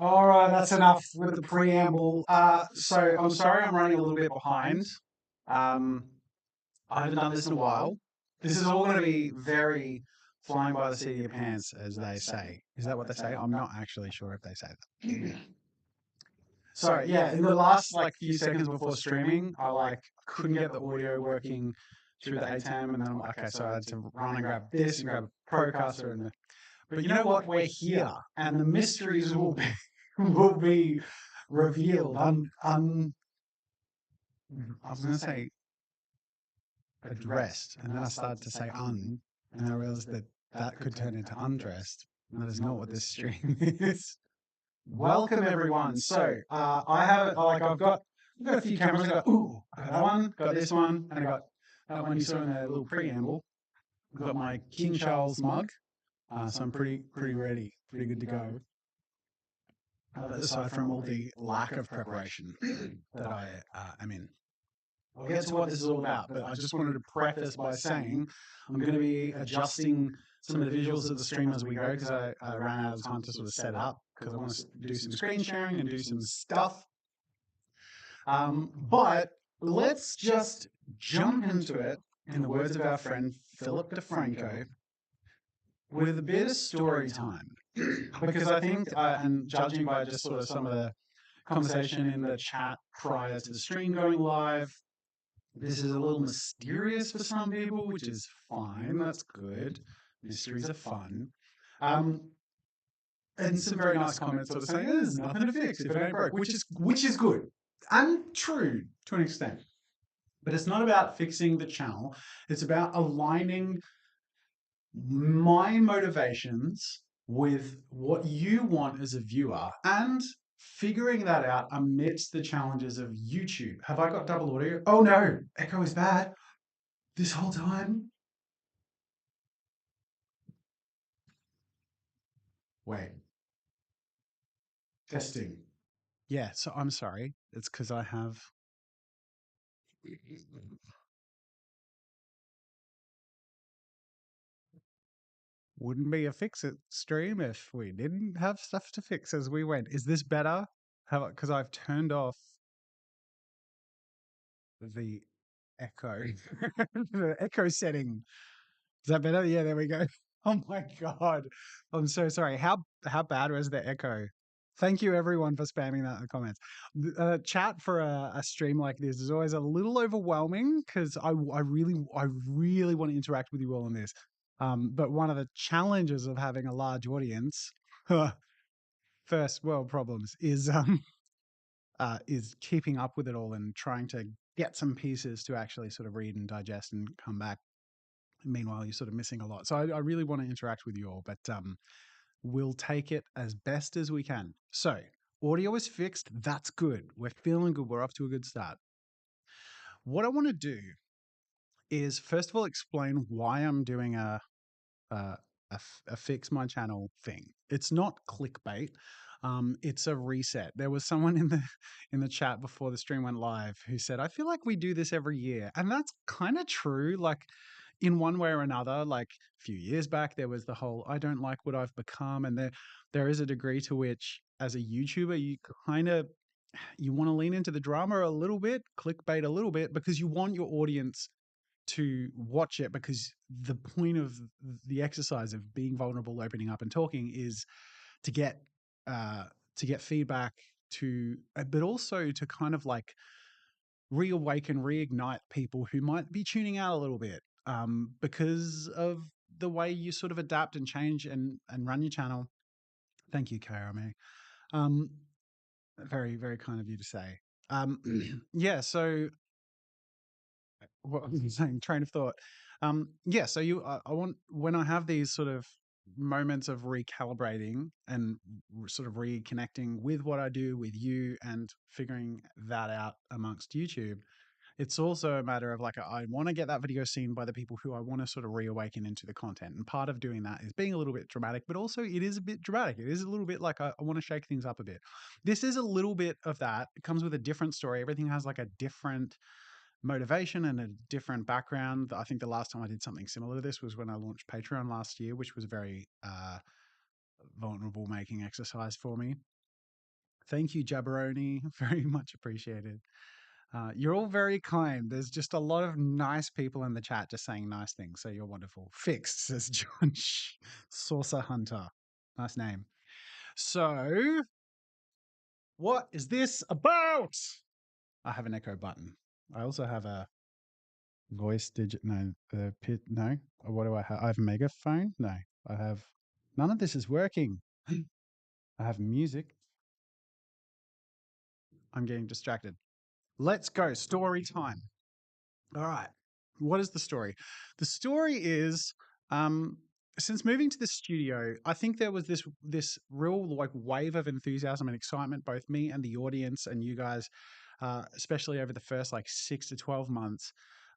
All right, that's enough with the preamble. So I'm sorry I'm running a little bit behind. Um, I haven't done this in a while. This is all going to be very flying by the seat of your pants, as they say. Is that what they say? I'm not actually sure if they say that. Sorry, yeah. In the last like few seconds before streaming, I couldn't get the audio working through the ATEM, and then I'm like, okay, so I had to run and grab this and grab a Procaster, and but you know what? We're here, and the mysteries will be will be revealed. I was going to say addressed, and then I started to say and I realized that that could turn into undressed. And that is not what this stream is. Welcome everyone. So I have I've got a few cameras. I got that one, got this one, and I got that one you saw in the little preamble. I've got my King Charles mug, so I'm pretty ready, pretty good to go. Aside from all the lack of preparation that I am in. I'll get to what this is all about, but I just wanted to preface by saying I'm going to be adjusting some of the visuals of the stream as we go because I ran out of time to sort of set it up because I want to do some screen sharing and do some stuff. But let's just jump into it in the words of our friend Philip DeFranco with a bit of story time. Because I think, and judging by just sort of some of the conversation in the chat prior to the stream going live, this is a little mysterious for some people, which is fine. That's good. Mysteries are fun. And some very nice comments sort of saying, there's nothing to fix if it ain't broke, which is good and true to an extent. But it's not about fixing the channel. It's about aligning my motivations with what you want as a viewer and figuring that out amidst the challenges of YouTube. Have I got double audio? Oh no, echo is bad this whole time. Wait, testing. Yeah, so I'm sorry. It's because I have. Wouldn't be a fix it stream if we didn't have stuff to fix as we went. Is this better? Because I've turned off the echo, the echo setting. Is that better? Yeah, there we go. Oh my God. I'm so sorry. How bad was the echo? Thank you everyone for spamming that in the comments. Chat for a stream like this is always a little overwhelming because I really want to interact with you all on this. But one of the challenges of having a large audience, first world problems, is keeping up with it all and trying to get some pieces to actually sort of read and digest and come back. Meanwhile, you're sort of missing a lot. So I really want to interact with you all, but we'll take it as best as we can. So audio is fixed. That's good. We're feeling good. We're off to a good start. What I want to do is first of all explain why I'm doing a fix my channel thing. It's not clickbait. It's a reset. There was someone in the chat before the stream went live who said, "I feel like we do this every year," and that's kind of true. Like in one way or another, like a few years back, there was the whole "I don't like what I've become," and there is a degree to which, as a YouTuber, you want to lean into the drama a little bit, clickbait a little bit, because you want your audience to watch it, because the point of the exercise of being vulnerable, opening up, and talking is to get feedback, but also to kind of like reawaken, reignite people who might be tuning out a little bit because of the way you sort of adapt and change and run your channel. Thank you, KRMA. Very, very kind of you to say. Yeah, so what was I saying? Train of thought. Yeah, so I want, when I have these sort of moments of recalibrating and sort of reconnecting with what I do with you and figuring that out amongst YouTube. It's also a matter of like, I want to get that video seen by the people who I want to sort of reawaken into the content. And part of doing that is being a little bit dramatic, but also it is a bit dramatic. It is a little bit like I want to shake things up a bit. This is a little bit of that. It comes with a different story. Everything has like a different motivation and a different background. I think the last time I did something similar to this was when I launched Patreon last year, which was a very vulnerable making exercise for me. Thank you, Jabberoni. Very much appreciated. You're all very kind. There's just a lot of nice people in the chat just saying nice things. So you're wonderful. Fixed, says John Saucer Hunter. Nice name. So, what is this about? I have an echo button. I also have a voice digit. No, pit. No. What do I have? I have a megaphone. No, I have. None of this is working. I have music. I'm getting distracted. Let's go. Story time. All right. What is the story? The story is um since moving to the studio, I think there was this real like wave of enthusiasm and excitement, both me and the audience and you guys, especially over the first like 6 to 12 months,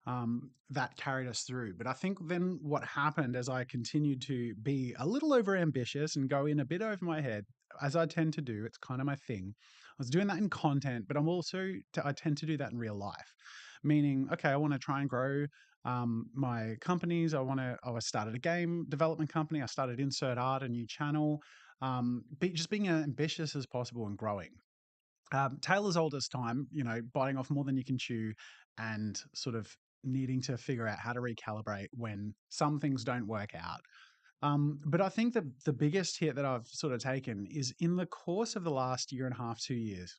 that carried us through. But I think then what happened as I continued to be a little over ambitious and go in a bit over my head, as I tend to do, it's kind of my thing. I was doing that in content, but I tend to do that in real life. Meaning, okay, I want to try and grow my companies. I started a game development company. I started Insert Art, a new channel. Just being as ambitious as possible and growing. Tale as old as time, biting off more than you can chew and sort of needing to figure out how to recalibrate when some things don't work out. But I think that the biggest hit that I've sort of taken is in the course of the last year and a half, 2 years,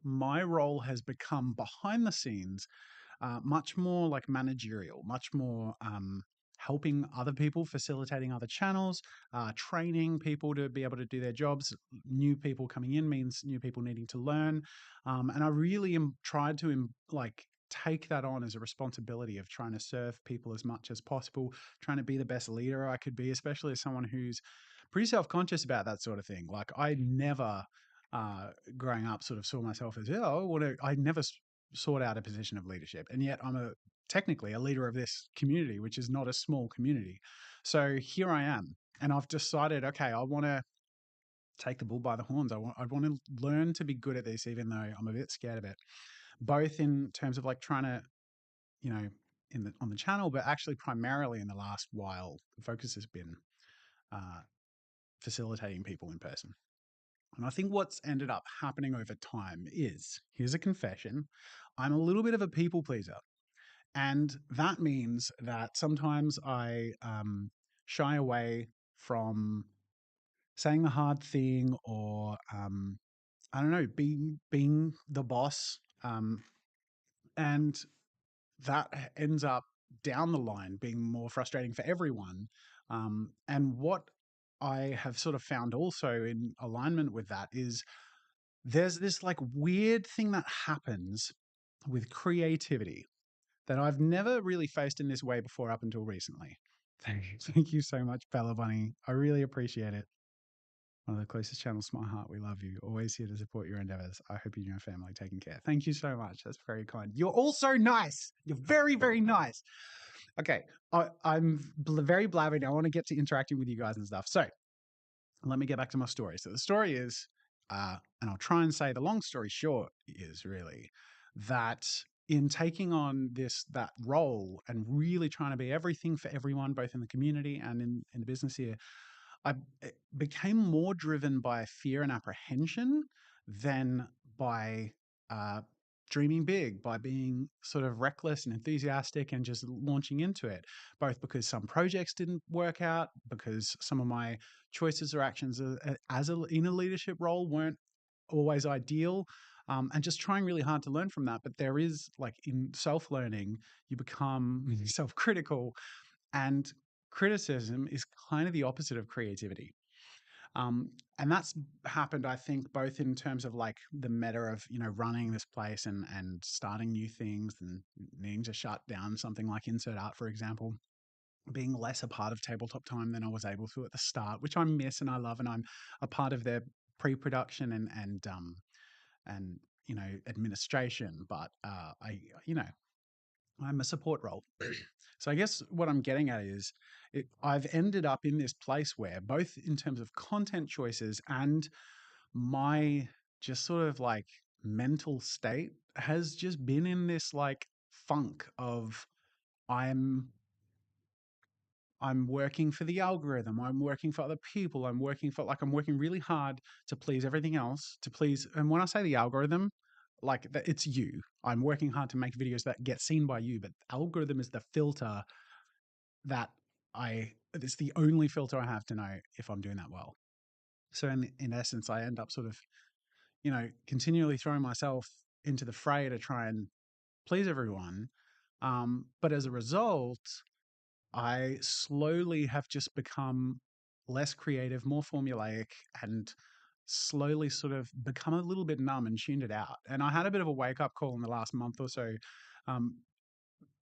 my role has become behind the scenes, much more like managerial, much more helping other people, facilitating other channels, training people to be able to do their jobs. New people coming in means new people needing to learn, and I really tried to like take that on as a responsibility of trying to serve people as much as possible, trying to be the best leader I could be, especially as someone who's pretty self-conscious about that sort of thing. Like I never uh, growing up sort of saw myself as, I never sought out a position of leadership. And yet I'm technically a leader of this community, which is not a small community. So here I am. And I've decided, okay, I want to take the bull by the horns. I want to learn to be good at this, even though I'm a bit scared of it, both in terms of like trying to, you know, on the channel, but actually primarily in the last while, the focus has been uh, facilitating people in person. And I think what's ended up happening over time is, here's a confession, I'm a little bit of a people pleaser. And that means that sometimes I shy away from saying the hard thing or, I don't know, being the boss. And that ends up down the line being more frustrating for everyone. And what I have sort of found also in alignment with that is there's this like weird thing that happens with creativity that I've never really faced in this way before up until recently. Thank you so much, Bella Bunny. I really appreciate it. One of the closest channels, Smart Heart. We love you. Always here to support your endeavors. I hope you and your family taking care. Thank you so much. That's very kind. You're also nice. You're very, very nice. Okay. I'm very blabbing. I want to get to interacting with you guys and stuff. So let me get back to my story. So the story is, and I'll try and say the long story short is really that in taking on that role and really trying to be everything for everyone, both in the community and in the business here, I became more driven by fear and apprehension than by uh, dreaming big, by being sort of reckless and enthusiastic and just launching into it, both because some projects didn't work out, because some of my choices or actions in a leadership role weren't always ideal. And just trying really hard to learn from that. But there is, like, in self-learning, you become self-critical, and criticism is kind of the opposite of creativity. And that's happened, I think, both in terms of like the meta of, running this place and starting new things and needing to shut down something like Insert Art, for example. being less a part of tabletop time than I was able to at the start, which I miss and I love, and I'm a part of their pre-production and administration. But I'm a support role. So I guess what I'm getting at is I've ended up in this place where both in terms of content choices and my just sort of like mental state has just been in this like funk of I'm I'm working for the algorithm. I'm working for other people. I'm working really hard to please everything else, to please. And when I say the algorithm, like that, it's you. I'm working hard to make videos that get seen by you, but algorithm is the filter that it's the only filter I have to know if I'm doing that well. So in essence, I end up sort of, continually throwing myself into the fray to try and please everyone. But as a result, I slowly have just become less creative, more formulaic, and slowly sort of become a little bit numb and tuned it out. And I had a bit of a wake up call in the last month or so, um,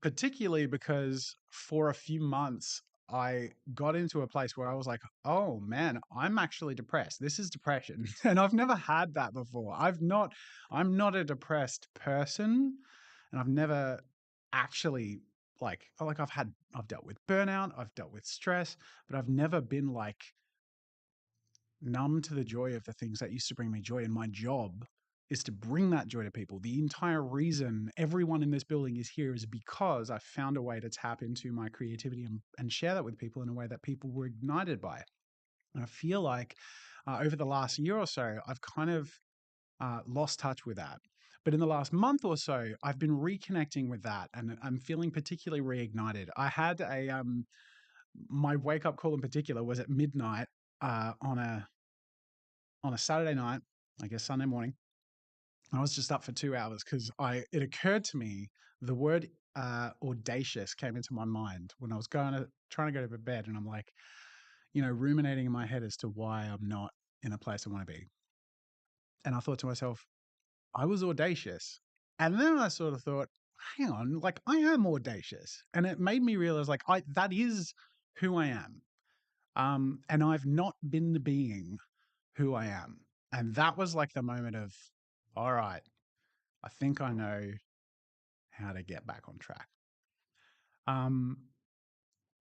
particularly because for a few months, I got into a place where I was like, oh man, I'm actually depressed. This is depression. And I've never had that before. I'm not a depressed person. And I've never actually I've dealt with burnout, I've dealt with stress, but I've never been like numb to the joy of the things that used to bring me joy. And my job is to bring that joy to people. The entire reason everyone in this building is here is because I found a way to tap into my creativity and share that with people in a way that people were ignited by. And I feel like over the last year or so, I've kind of lost touch with that. But in the last month or so, I've been reconnecting with that, and I'm feeling particularly reignited. I had my wake up call in particular was at midnight on a Saturday night, I guess Sunday morning. I was just up for 2 hours because I it occurred to me the word audacious came into my mind when I was trying to go to bed, and I'm like, ruminating in my head as to why I'm not in a place I want to be. And I thought to myself, I was audacious. And then I sort of thought, hang on, like I am audacious. And it made me realize like that is who I am. And I've not been being who I am. And that was like the moment of, all right, I think I know how to get back on track. Um,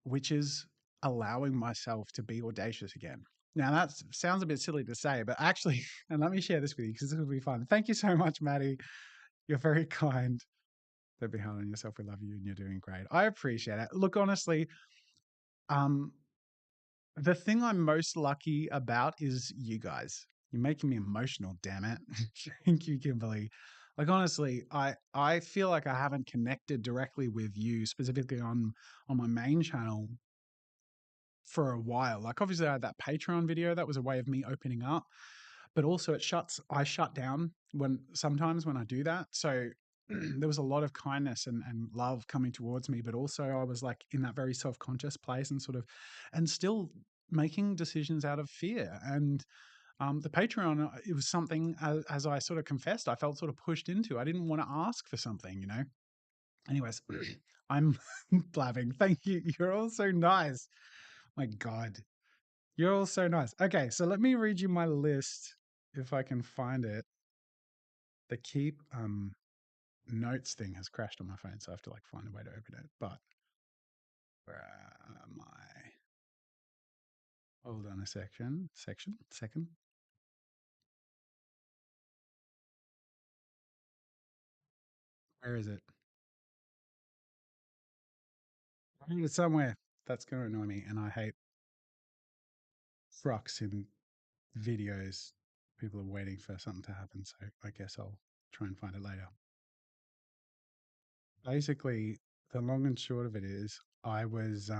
which is allowing myself to be audacious again. Now that sounds a bit silly to say, but actually, and let me share this with you because this will be fun. Thank you so much, Maddie. You're very kind. Don't be hard on yourself. We love you and you're doing great. I appreciate it. Look, honestly, um, the thing I'm most lucky about is you guys. You're making me emotional, damn it. Thank you, Kimberly. Like honestly, I feel like I haven't connected directly with you specifically on my main channel for a while. Like obviously I had that Patreon video, that was a way of me opening up, but also I shut down sometimes when I do that. So there was a lot of kindness and love coming towards me, but also I was like in that very self-conscious place and sort of, and still making decisions out of fear. And the Patreon, it was something as I sort of confessed, I felt sort of pushed into. I didn't want to ask for something. Anyways, I'm blabbing. Thank you. You're all so nice. My God. You're all so nice. Okay, so let me read you my list if I can find it. The keep notes thing has crashed on my phone, so I have to like find a way to open it. But where am I? Hold on a second. Where is it? I need it somewhere. That's going to annoy me, and I hate frucks in videos. People are waiting for something to happen, so I guess I'll try and find it later. Basically, the long and short of it is, I was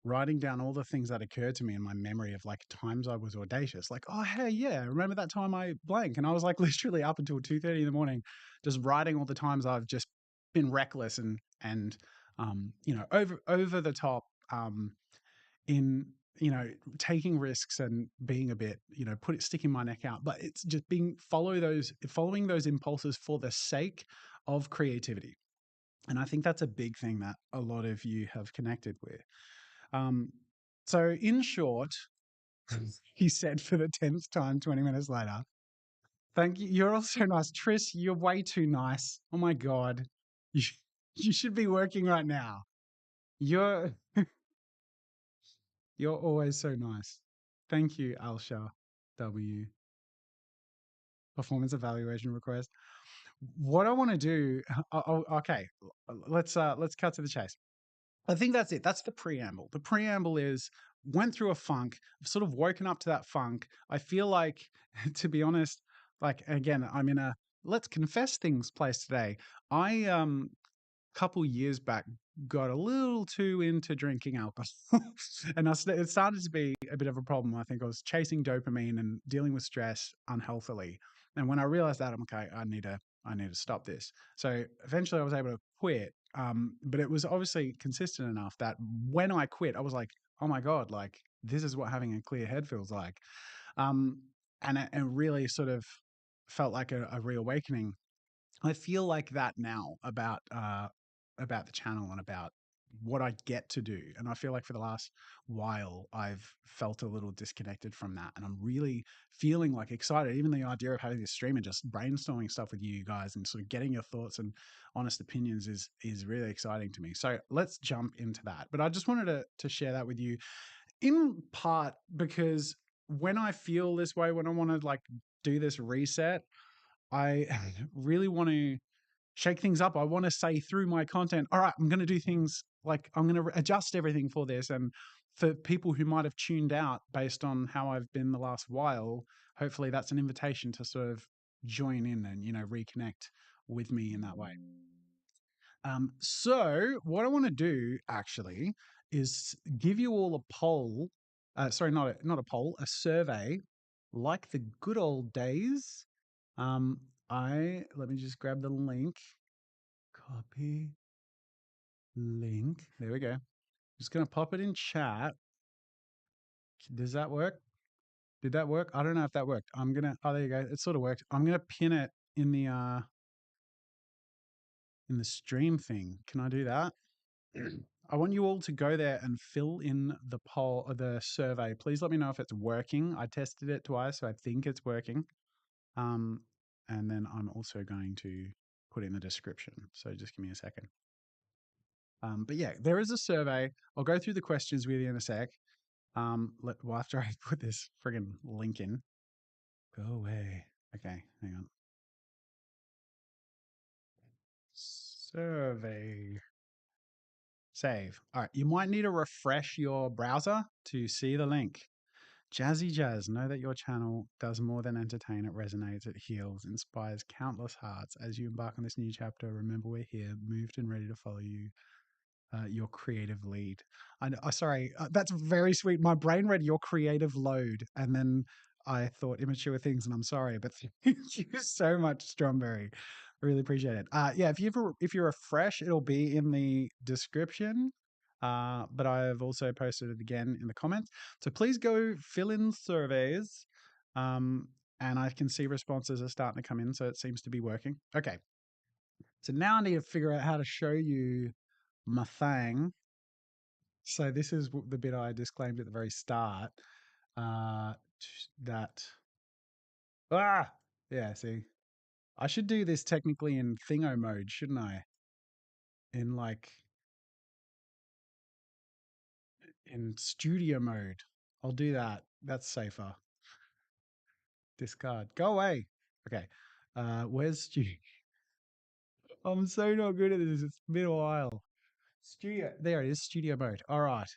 writing down all the things that occurred to me in my memory of like times I was audacious. Like, oh hey, yeah, remember that time I blank? And I was like literally up until 2:30 in the morning, just writing all the times I've just been reckless and over the top in taking risks and being a bit sticking my neck out. But it's just being following those impulses for the sake of creativity. And I think that's a big thing that a lot of you have connected with. Um, so, in short, he said for the 10th time, 20 minutes later, thank you. You're all so nice. Tris, you're way too nice. Oh my God. You, you should be working right now. You're you're always so nice. Thank you, Alsha W. Performance evaluation request. What I want to do, okay, let's cut to the chase. I think that's it. That's the preamble. The preamble is went through a funk, I've sort of woken up to that funk. I feel like, to be honest, like again, I'm in a let's confess things place today. I couple years back got a little too into drinking alcohol and it started to be a bit of a problem. I think I was chasing dopamine and dealing with stress unhealthily, and when I realized that, I'm okay, I need to stop this. So eventually I was able to quit, but it was obviously consistent enough that when I quit I was like, oh my God, like this is what having a clear head feels like. um, and it really sort of felt like a reawakening. I feel like that now about the channel and about what I get to do. And I feel like for the last while I've felt a little disconnected from that. And I'm really feeling like excited. Even the idea of having this stream and just brainstorming stuff with you guys and sort of getting your thoughts and honest opinions is really exciting to me. So let's jump into that. But I just wanted to share that with you in part because when I feel this way, when I want to like do this reset, I really want to shake things up. I want to say through my content, all right, I'm going to do things like I'm going to adjust everything for this. And for people who might have tuned out based on how I've been the last while, hopefully that's an invitation to sort of join in and, reconnect with me in that way. So what I want to do actually is give you all a poll. Sorry, not a poll, a survey, like the good old days. I let me just grab the link. Copy link. There we go. Just gonna pop it in chat. Does that work? Did that work? I don't know if that worked. I'm gonna. Oh, there you go. It sort of worked. I'm gonna pin it in the stream thing. Can I do that? I want you all to go there and fill in the poll or the survey. Please let me know if it's working. I tested it twice, so I think it's working. Um, and then I'm also going to put in the description. So just give me a second. But yeah, there is a survey. I'll go through the questions with you in a sec. Well, after I put this friggin' link in, go away. Okay, hang on. Survey. Save. All right, you might need to refresh your browser to see the link. Jazzy Jazz, know that your channel does more than entertain. It resonates, it heals, inspires countless hearts. As you embark on this new chapter, remember we're here, moved and ready to follow you. Your creative lead. Sorry, that's very sweet. My brain read your creative load, and then I thought immature things, and I'm sorry, but thank you so much, Strawberry. Really appreciate it. Yeah, if you're a fresh, it'll be in the description. But I've also posted it again in the comments. So please go fill in surveys. And I can see responses are starting to come in, so it seems to be working. Okay. So now I need to figure out how to show you my thing. So this is the bit I disclaimed at the very start. Uh, that yeah. See, I should do this technically in thingo mode, shouldn't I? In like in studio mode. I'll do that. That's safer. Discard. Go away. Okay. Where's studio? I'm so not good at this. It's been a while. Studio. There it is. Studio mode. All right.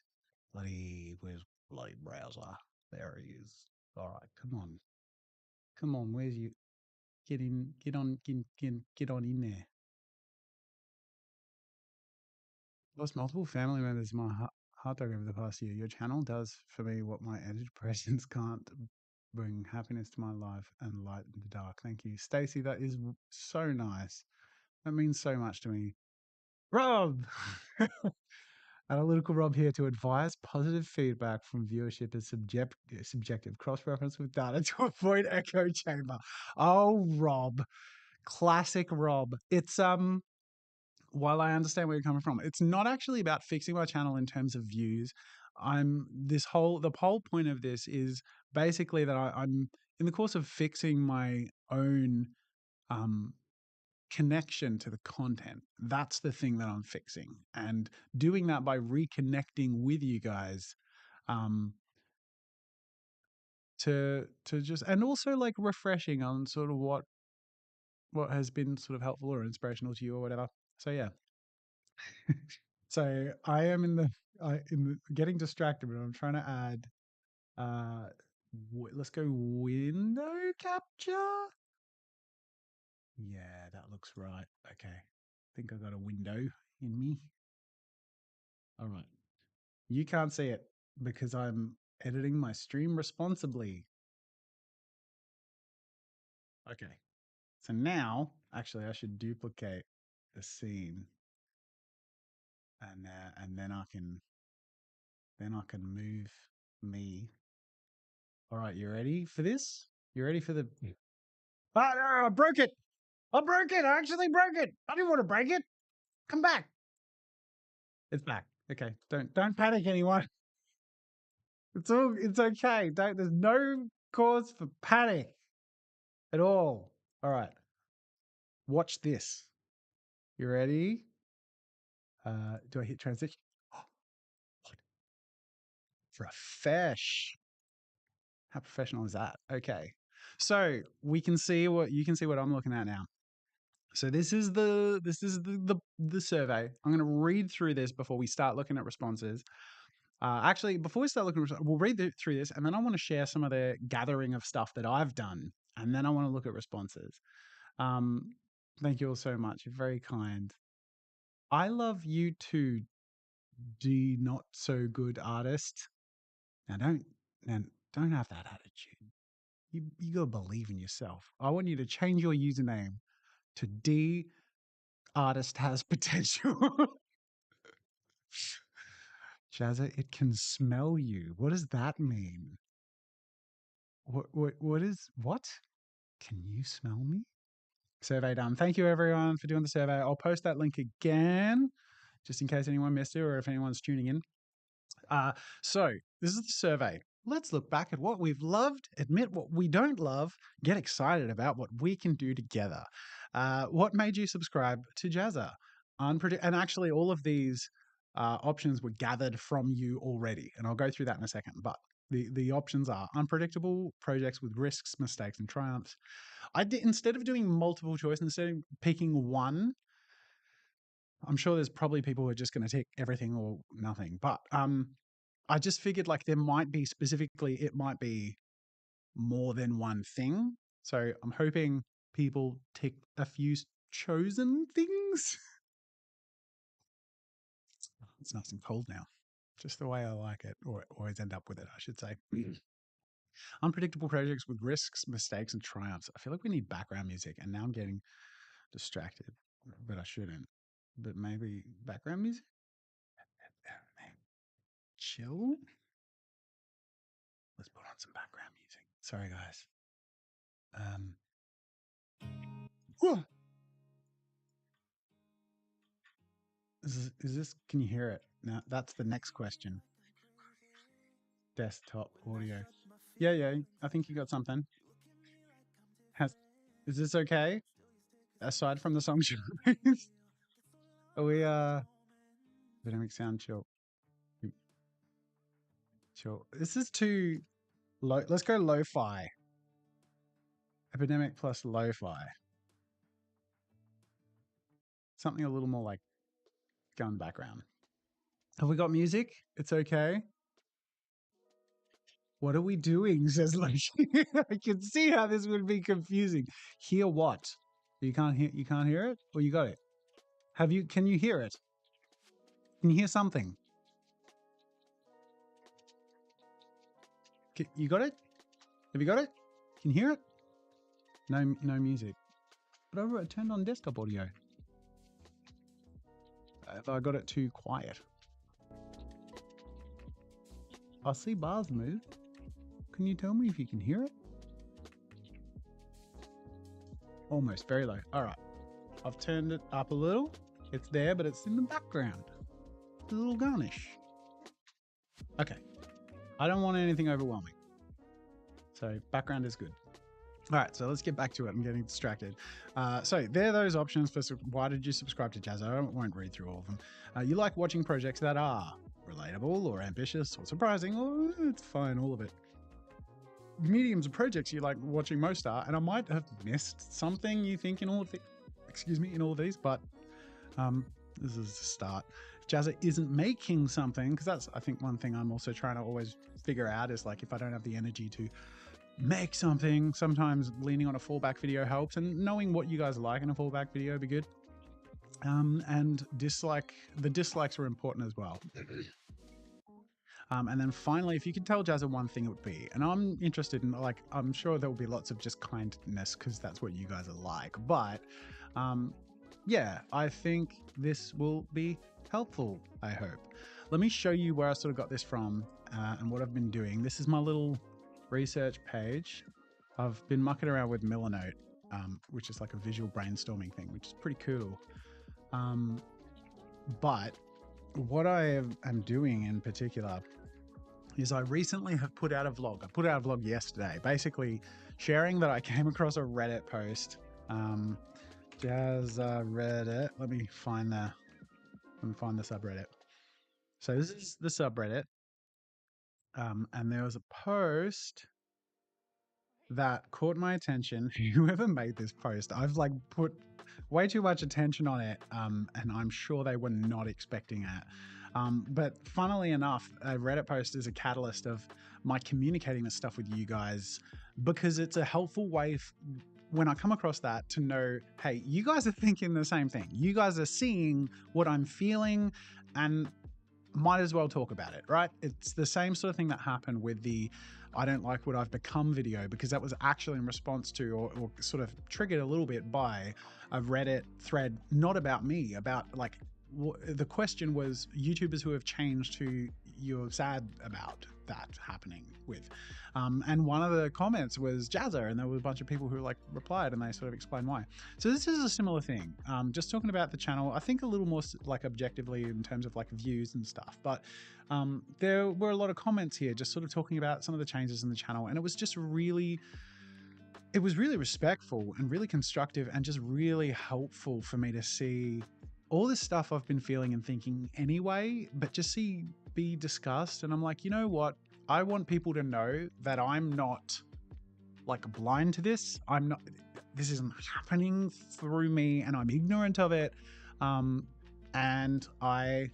Where's bloody browser? There he is. All right. Come on. Come on. Where's you? Get in. Get on in there. Lost multiple family members in my heart dog over the past year. Your channel does for me what my antidepressants can't. Bring happiness to my life and light in the dark. Thank you, Stacey. That is so nice. That means so much to me. Rob! Analytical Rob here to advise positive feedback from viewership is subjective. Cross-reference with data to avoid echo chamber. Oh, Rob. Classic Rob. It's while I understand where you're coming from, it's not actually about fixing my channel in terms of views. The whole point of this is basically that I'm in the course of fixing my own um, connection to the content. That's the thing that I'm fixing, and doing that by reconnecting with you guys, um, to just, and also like refreshing on sort of what has been sort of helpful or inspirational to you or whatever. So yeah. So I am getting distracted, but I'm trying to add. Uh, let's go window capture. Yeah, that looks right. Okay, I think I got a window in me. All right, you can't see it because I'm editing my stream responsibly. Okay, so now actually I should duplicate the scene, and then I can move me. All right, you ready for this? You ready for the? Ah, no, I broke it. I broke it. I actually broke it. I didn't want to break it. Come back. It's back. Okay. Don't panic, anyone. It's okay. There's no cause for panic at all. All right. Watch this. You ready? Do I hit transition? Oh, what? Profesh. How professional is that? Okay. So you can see what I'm looking at now. So this is the survey. I'm going to read through this before we start looking at responses. Actually, before we start looking, we'll read through this, and then I want to share some of the gathering of stuff that I've done, and then I want to look at responses. Um, Thank you all so much. You're very kind. I love you too, D not so good artist. Now don't have that attitude. You gotta believe in yourself. I want you to change your username to D artist has potential. Jazza, it can smell you. What does that mean? What? Can you smell me? Survey done. Thank you everyone for doing the survey. I'll post that link again, just in case anyone missed it or if anyone's tuning in. So this is the survey. Let's look back at what we've loved, admit what we don't love, get excited about what we can do together. What made you subscribe to Jazza? And actually, all of these options were gathered from you already, and I'll go through that in a second. But the options are unpredictable projects with risks, mistakes, and triumphs. Instead of doing multiple choice, instead of picking one. I'm sure there's probably people who are just going to take everything or nothing, but I just figured like it might be more than one thing. So I'm hoping people tick a few chosen things. It's nice and cold now, just the way I like it, or always end up with it, I should say. Unpredictable projects with risks, mistakes, and triumphs. I feel like we need background music, and now I'm getting distracted, but I shouldn't. But maybe background music? Chill? Let's put on some background music. Sorry, guys. Whew. Is this? Can you hear it? Now that's the next question. Desktop audio. Yeah. I think you got something. Is this okay? Aside from the song choice, are we dynamic sound chill? Chill. This is too low. Let's go lo-fi. Epidemic plus lo-fi. Something a little more like gun background. Have we got music? It's okay. What are we doing? Says like I can see how this would be confusing. Hear what? You can't hear it? Or you got it? Can you hear it? Can you hear something? You got it? Have you got it? Can you hear it? No music. But I turned on desktop audio. Have I got it too quiet? I see bars move. Can you tell me if you can hear it? Almost, very low. All right. I've turned it up a little. It's there, but it's in the background. A little garnish. Okay. I don't want anything overwhelming. So background is good. All right, so let's get back to it. I'm getting distracted. So there are those options for why did you subscribe to Jazza? I won't read through all of them. You like watching projects that are relatable or ambitious or surprising, or it's fine, all of it. Mediums of projects you like watching most are, and I might have missed something you think in all of the, in all of these, but this is the start. If Jazza isn't making something, because that's, I think, one thing I'm also trying to always figure out is like if I don't have the energy to make something, sometimes leaning on a fallback video helps, and knowing what you guys like in a fallback video would be good. And the dislikes are important as well. And then finally, if you could tell Jazza one thing, it would be, and I'm interested in, like, I'm sure there will be lots of just kindness because that's what you guys are like. But yeah, I think this will be helpful, I hope. Let me show you where I sort of got this from and what I've been doing. This is my little research page. I've been mucking around with Milanote, which is like a visual brainstorming thing, which is pretty cool. But what I am doing in particular is I recently have put out a vlog. I put out a vlog yesterday, basically sharing that I came across a Reddit post. Jazza Reddit. Let me find the subreddit. So this is the subreddit. And there was a post that caught my attention. Whoever made this post, I've like put way too much attention on it, and I'm sure they were not expecting it. But funnily enough, a Reddit post is a catalyst of my communicating this stuff with you guys, because it's a helpful way when I come across that to know, hey, you guys are thinking the same thing. You guys are seeing what I'm feeling and might as well talk about it, right? It's the same sort of thing that happened with the I don't like what I've become video, because that was actually in response to or sort of triggered a little bit by a Reddit thread, not about me, about like the question was YouTubers who have changed who you're sad about that happening with. And one of the comments was Jazza, and there were a bunch of people who like replied and they sort of explained why. So this is a similar thing. Just talking about the channel, I think a little more like objectively in terms of like views and stuff. But there were a lot of comments here just sort of talking about some of the changes in the channel, and it was just really respectful and really constructive and just really helpful for me to see all this stuff I've been feeling and thinking anyway, but just be discussed. And I'm like, you know what? I want people to know that I'm not like blind to this. This isn't happening through me and I'm ignorant of it. And I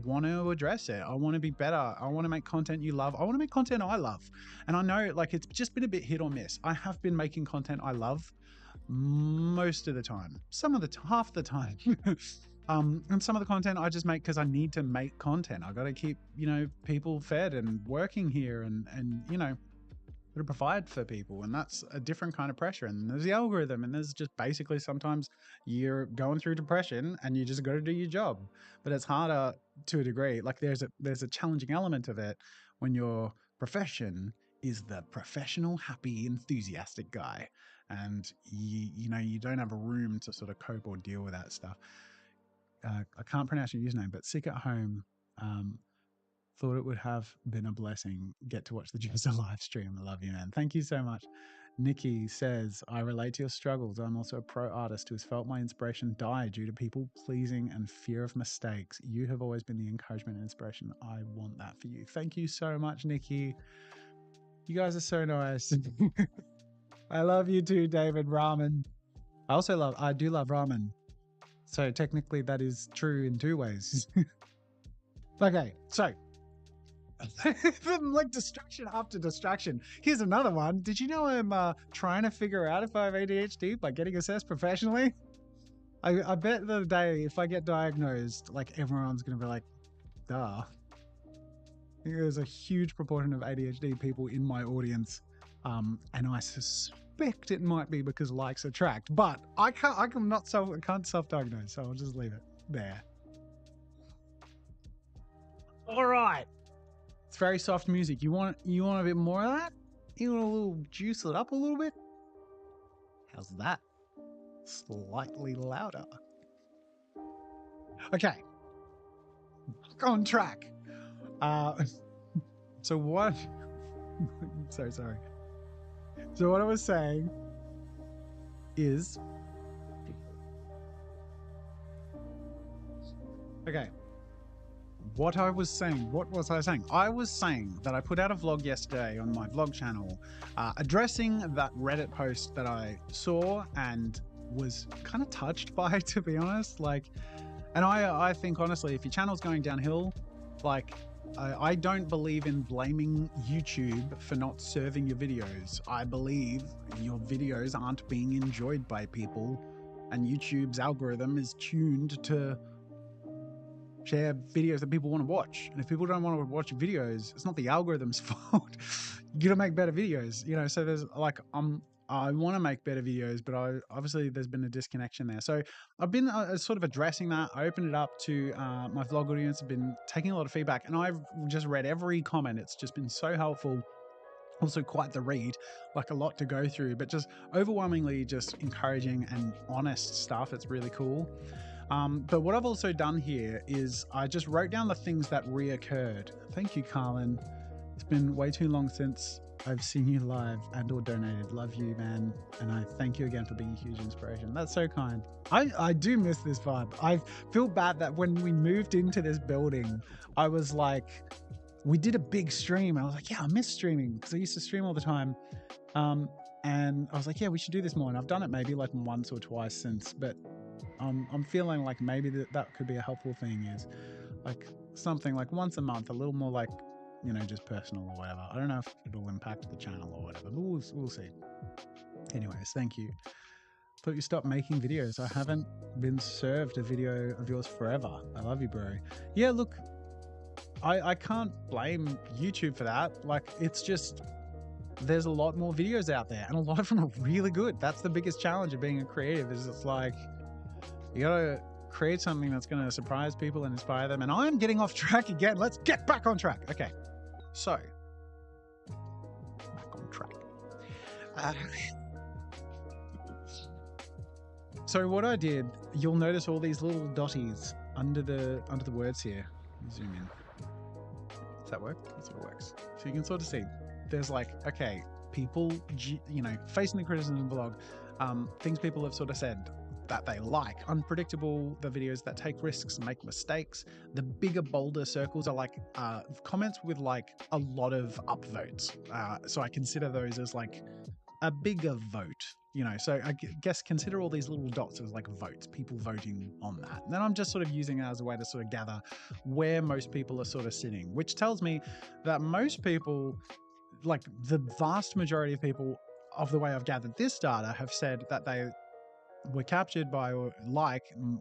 want to address it. I want to be better. I want to make content you love. I want to make content I love. And I know like it's just been a bit hit or miss. I have been making content I love most of the time, half the time. And some of the content I just make because I need to make content. I got to keep, people fed and working here and got to provide for people. And that's a different kind of pressure. And there's the algorithm, and there's just basically sometimes you're going through depression and you just got to do your job, but it's harder to a degree. Like there's a challenging element of it when your profession is the professional, happy, enthusiastic guy. And you don't have a room to sort of cope or deal with that stuff. I can't pronounce your username, but Sick at Home thought it would have been a blessing. Get to watch the Jazza live stream. I love you, man. Thank you so much. Nikki says, I relate to your struggles. I'm also a pro artist who has felt my inspiration die due to people pleasing and fear of mistakes. You have always been the encouragement and inspiration. I want that for you. Thank you so much, Nikki. You guys are so nice. I love you too, David. Ramen. I do love ramen. So technically that is true in two ways. Okay, so like distraction after distraction. Here's another one. Did you know I'm trying to figure out if I have ADHD by getting assessed professionally? I bet the day if I get diagnosed, like everyone's going to be like, duh. I think there's a huge proportion of ADHD people in my audience. And I suspect it might be because likes attract, but I can't self-diagnose, so I'll just leave it there. All right. It's very soft music. You want a bit more of that? You want a little juice it up a little bit? How's that? Slightly louder. Okay, back on track. So what? So sorry. So what I was saying is, okay. What was I saying? I was saying that I put out a vlog yesterday on my vlog channel addressing that Reddit post that I saw and was kind of touched by, to be honest. And I think, honestly, if your channel's going downhill, I don't believe in blaming YouTube for not serving your videos. I believe your videos aren't being enjoyed by people, and YouTube's algorithm is tuned to share videos that people want to watch. And if people don't want to watch videos, it's not the algorithm's fault. You gotta make better videos, so there's I want to make better videos, but obviously there's been a disconnection there. So I've been sort of addressing that. I opened it up to my vlog audience. I've been taking a lot of feedback, and I've just read every comment. It's just been so helpful. Also quite the read, a lot to go through, but just overwhelmingly just encouraging and honest stuff. It's really cool. But what I've also done here is I just wrote down the things that reoccurred. Thank you, Carlin. It's been way too long since I've seen you live and or donated. Love you, man. And I thank you again for being a huge inspiration. That's so kind. I do miss this vibe. I feel bad that when we moved into this building, I was like, we did a big stream. I was like, yeah, I miss streaming because I used to stream all the time. And I was like, yeah, we should do this more. And I've done it maybe once or twice since, but I'm feeling like maybe that could be a helpful thing, is something once a month, a little more just personal or whatever. I don't know if it'll impact the channel or whatever, but we'll see. Anyways, thank you. Thought you stopped making videos. I haven't been served a video of yours forever. I love you, bro. Yeah, look, I can't blame YouTube for that. It's just, there's a lot more videos out there, and a lot of them are really good. That's the biggest challenge of being a creative, is it's you gotta create something that's gonna surprise people and inspire them. And I'm getting off track again. Let's get back on track. Okay, so back on track. So what I did, you'll notice all these little dotties under the words here. Zoom in. Does that work? That sort of works. So you can sort of see there's okay, people, facing the criticism blog, things people have sort of said that they unpredictable, the videos that take risks and make mistakes. The bigger, bolder circles are comments with a lot of upvotes. So I consider those as a bigger vote, so I guess consider all these little dots as votes, people voting on that. And then I'm just sort of using it as a way to sort of gather where most people are sort of sitting, which tells me that most people, the vast majority of people, of the way I've gathered this data, have said that they were captured by or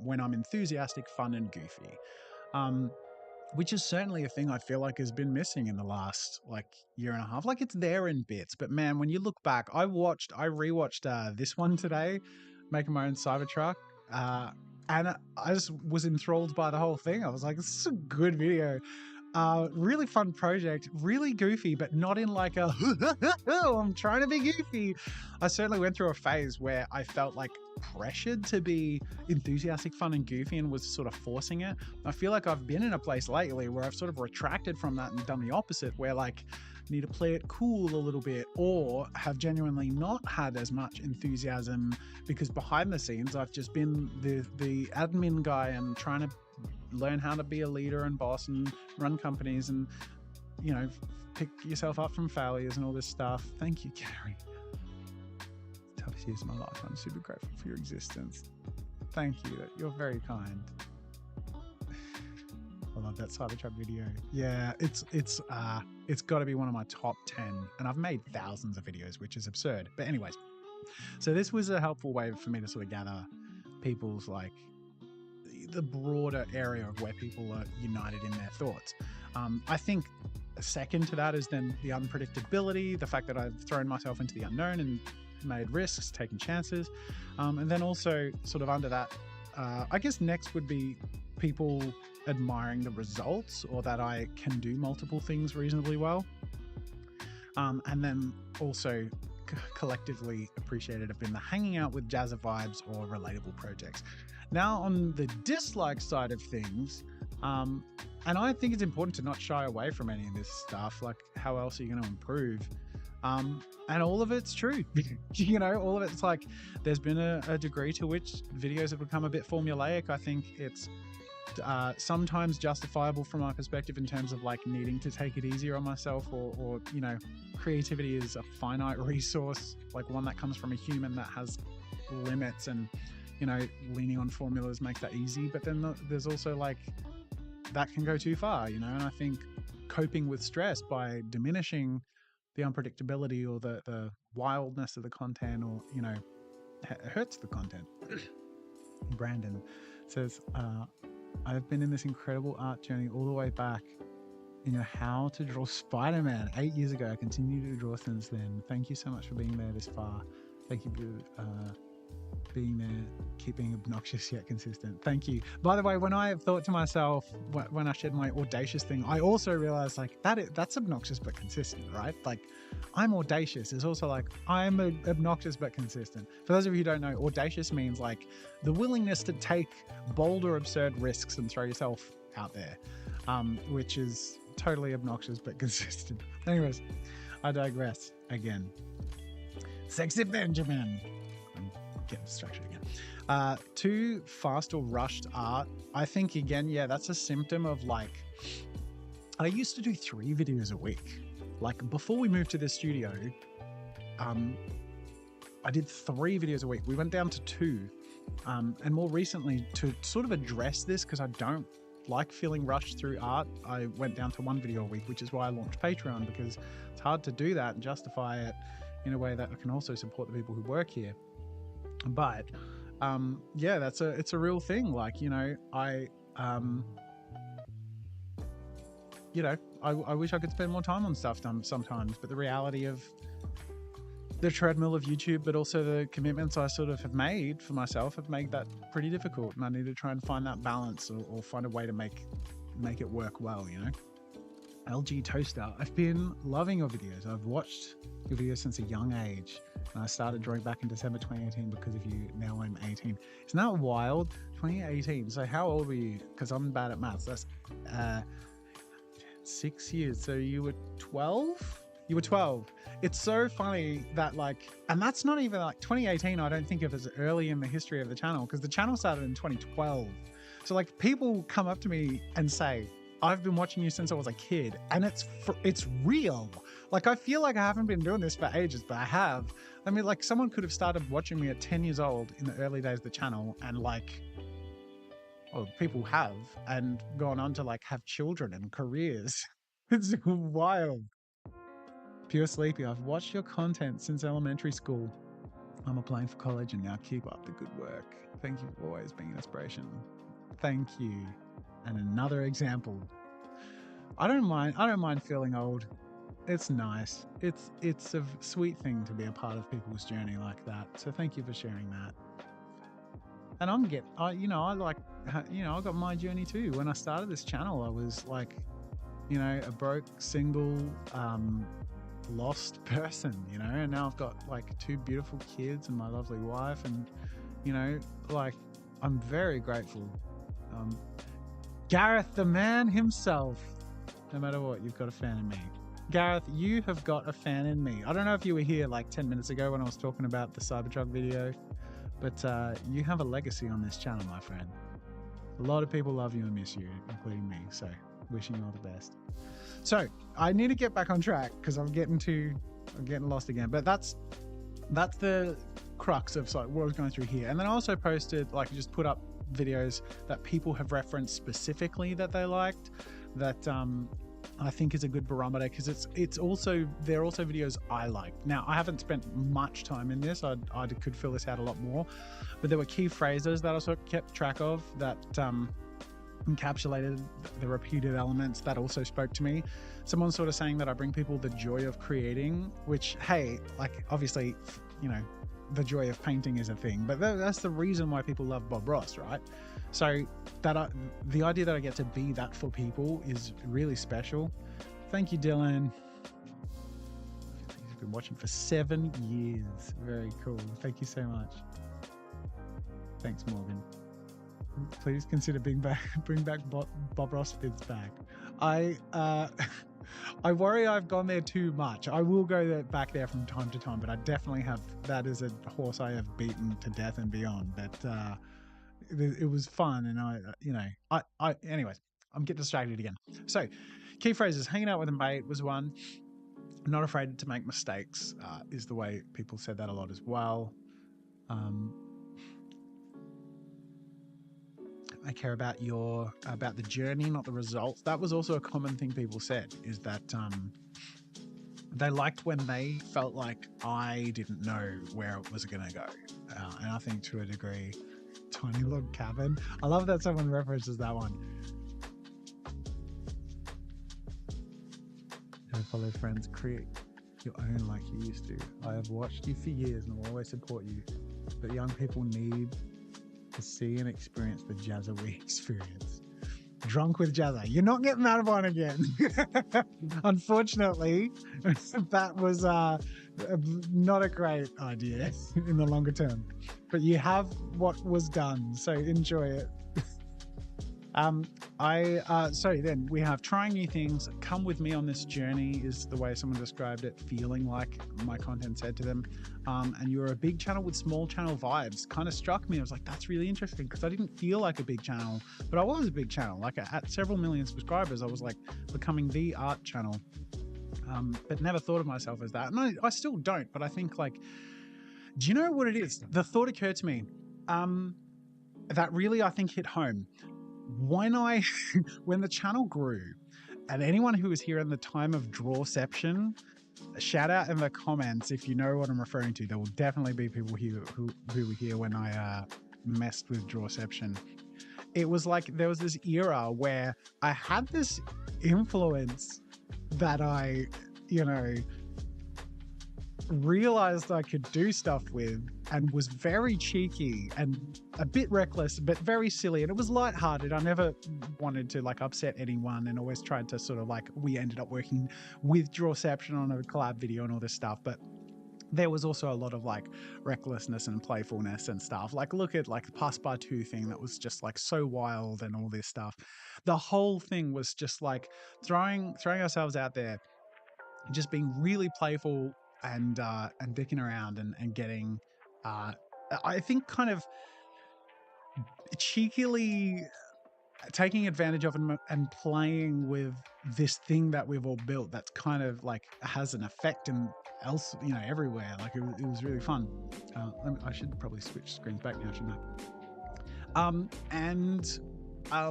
when I'm enthusiastic, fun, and goofy, which is certainly a thing I feel has been missing in the last year and a half. It's there in bits, but man, when you look back, I rewatched this one today, making my own Cybertruck, and I just was enthralled by the whole thing. I was like, this is a good video. Really fun project, really goofy, but not in I'm trying to be goofy. I certainly went through a phase where I felt pressured to be enthusiastic, fun, and goofy, and was sort of forcing it. I feel I've been in a place lately where I've sort of retracted from that and done the opposite, where need to play it cool a little bit, or have genuinely not had as much enthusiasm, because behind the scenes I've just been the admin guy and trying to learn how to be a leader and boss and run companies and pick yourself up from failures and all this stuff. Thank you, Gary. Toughest years of my life. I'm super grateful for your existence. Thank you. You're very kind. I love that Cybertruck video. Yeah, it's got to be one of my top 10, and I've made thousands of videos, which is absurd. But anyways, so this was a helpful way for me to sort of gather people's the broader area of where people are united in their thoughts. I think second to that is then the unpredictability, the fact that I've thrown myself into the unknown and made risks, taken chances. And then also sort of under that, I guess next would be people admiring the results, or that I can do multiple things reasonably well. And then also collectively appreciated have been the hanging out with Jazza vibes or relatable projects. Now on the dislike side of things, and I think it's important to not shy away from any of this stuff. Like, how else are you going to improve? And all of it's true. All of it's like, there's been a degree to which videos have become a bit formulaic. I think it's sometimes justifiable from my perspective in terms of like needing to take it easier on myself, or creativity is a finite resource, like one that comes from a human that has limits, and leaning on formulas makes that easy. But then there's also like, that can go too far, and I think coping with stress by diminishing the unpredictability or the wildness of the content, or hurts the content. Brandon says, I've been in this incredible art journey all the way back how to draw Spider-Man 8 years ago. I continue to draw since then. Thank you so much for being there this far. Thank you for being there, keeping obnoxious yet consistent. Thank you. By the way, when I thought to myself, when I shared my audacious thing, I also realized like that's obnoxious but consistent, right? Like, I'm audacious. It's also like, I'm obnoxious but consistent. For those of you who don't know, audacious means like the willingness to take bold or absurd risks and throw yourself out there, which is totally obnoxious but consistent. Anyways, I digress again. Sexy Benjamin. Get distracted again. Too fast or rushed art. I think again, yeah, that's a symptom of like, I used to do 3 videos a week. Like before we moved to the studio, I did 3 videos a week. We went down to 2. And more recently, to sort of address this, because I don't like feeling rushed through art, I went down to 1 video a week, which is why I launched Patreon, because it's hard to do that and justify it in a way that I can also support the people who work here. But yeah, it's a real thing. Like, I wish I could spend more time on stuff sometimes, but the reality of the treadmill of YouTube, but also the commitments I sort of have made for myself, have made that pretty difficult, and I need to try and find that balance, or find a way to make it work well. LG Toaster, I've been loving your videos. I've watched your videos since a young age, and I started drawing back in December 2018 because of you. Now I'm 18. Isn't that wild? 2018. So how old were you? Because I'm bad at maths. That's 6 years. So you were 12? You were 12. It's so funny that and that's not even 2018. I don't think of as early in the history of the channel, because the channel started in 2012. So people come up to me and say, I've been watching you since I was a kid, and it's real. I feel like I haven't been doing this for ages, but I have. I mean, someone could have started watching me at 10 years old in the early days of the channel, and people have, and gone on to have children and careers. It's wild. Pure Sleepy, I've watched your content since elementary school. I'm applying for college, and now keep up the good work. Thank you for always being an inspiration. Thank you. And another example. I don't mind feeling old. It's nice. It's a sweet thing to be a part of people's journey like that. So thank you for sharing that. And I got my journey too. When I started this channel, I was a broke, single, lost person, and now I've got 2 beautiful kids and my lovely wife, and I'm very grateful. Gareth, the man himself. No matter what, you've got a fan in me. Gareth, you have got a fan in me. I don't know if you were here 10 minutes ago when I was talking about the Cybertruck video, but you have a legacy on this channel, my friend. A lot of people love you and miss you, including me. So wishing you all the best. So I need to get back on track because I'm getting lost again. But that's the crux of what I was going through here. And then I also posted, just put up videos that people have referenced specifically that they liked, that I think is a good barometer, because they're also videos I liked. Now, I haven't spent much time in this. I could fill this out a lot more, but there were key phrases that I sort of kept track of that encapsulated the repeated elements that also spoke to me. Someone sort of saying that I bring people the joy of creating, which, hey, obviously, the joy of painting is a thing, but that's the reason why people love Bob Ross, right? So the idea that I get to be that for people is really special. Thank you, Dylan. He's been watching for 7 years. Very cool. Thank you so much. Thanks, Morgan. Please consider bring back Bob Ross Fizz back. I I worry I've gone there too much. I will go back there from time to time, but I definitely have. That is a horse I have beaten to death and beyond. But it was fun, and anyways, I'm getting distracted again. So, key phrases: hanging out with a mate was one. Not afraid to make mistakes is the way people said that a lot as well. I care about the journey, not the results. That was also a common thing people said, is that they liked when they felt like I didn't know where it was going to go. And I think to a degree, Tiny Log Cabin. I love that someone references that one. Don't follow friends, create your own like you used to. I have watched you for years and will always support you. But young people need to see and experience the Jazza we experience. Drunk with Jazza. You're not getting that one again. Unfortunately, that was not a great idea in the longer term. But you have what was done, so enjoy it. So then we have trying new things. Come with me on this journey is the way someone described it, feeling like my content said to them. And you're a big channel with small channel vibes. Kind of struck me. I was like, that's really interesting, because I didn't feel like a big channel, but I was a big channel. Like at several million subscribers, I was like becoming the art channel. But never thought of myself as that. And I still don't, but I think like, do you know what it is? The thought occurred to me that really, I think, hit home. When the channel grew, and anyone who was here in the time of Drawception, shout out in the comments if you know what I'm referring to. There will definitely be people here who were here when I messed with Drawception. It was like there was this era where I had this influence that I, realized I could do stuff with, and was very cheeky and a bit reckless, but very silly. And it was lighthearted. I never wanted to like upset anyone, and always tried to sort of like, we ended up working with Drawception on a collab video and all this stuff. But there was also a lot of like recklessness and playfulness and stuff. Like look at like the Pass By 2 thing that was just like so wild and all this stuff. The whole thing was just like throwing ourselves out there, just being really playful and dicking around and getting I think kind of cheekily taking advantage of and playing with this thing that we've all built that's kind of like has an effect and else everywhere. Like it was really fun. I should probably switch screens back now, shouldn't I?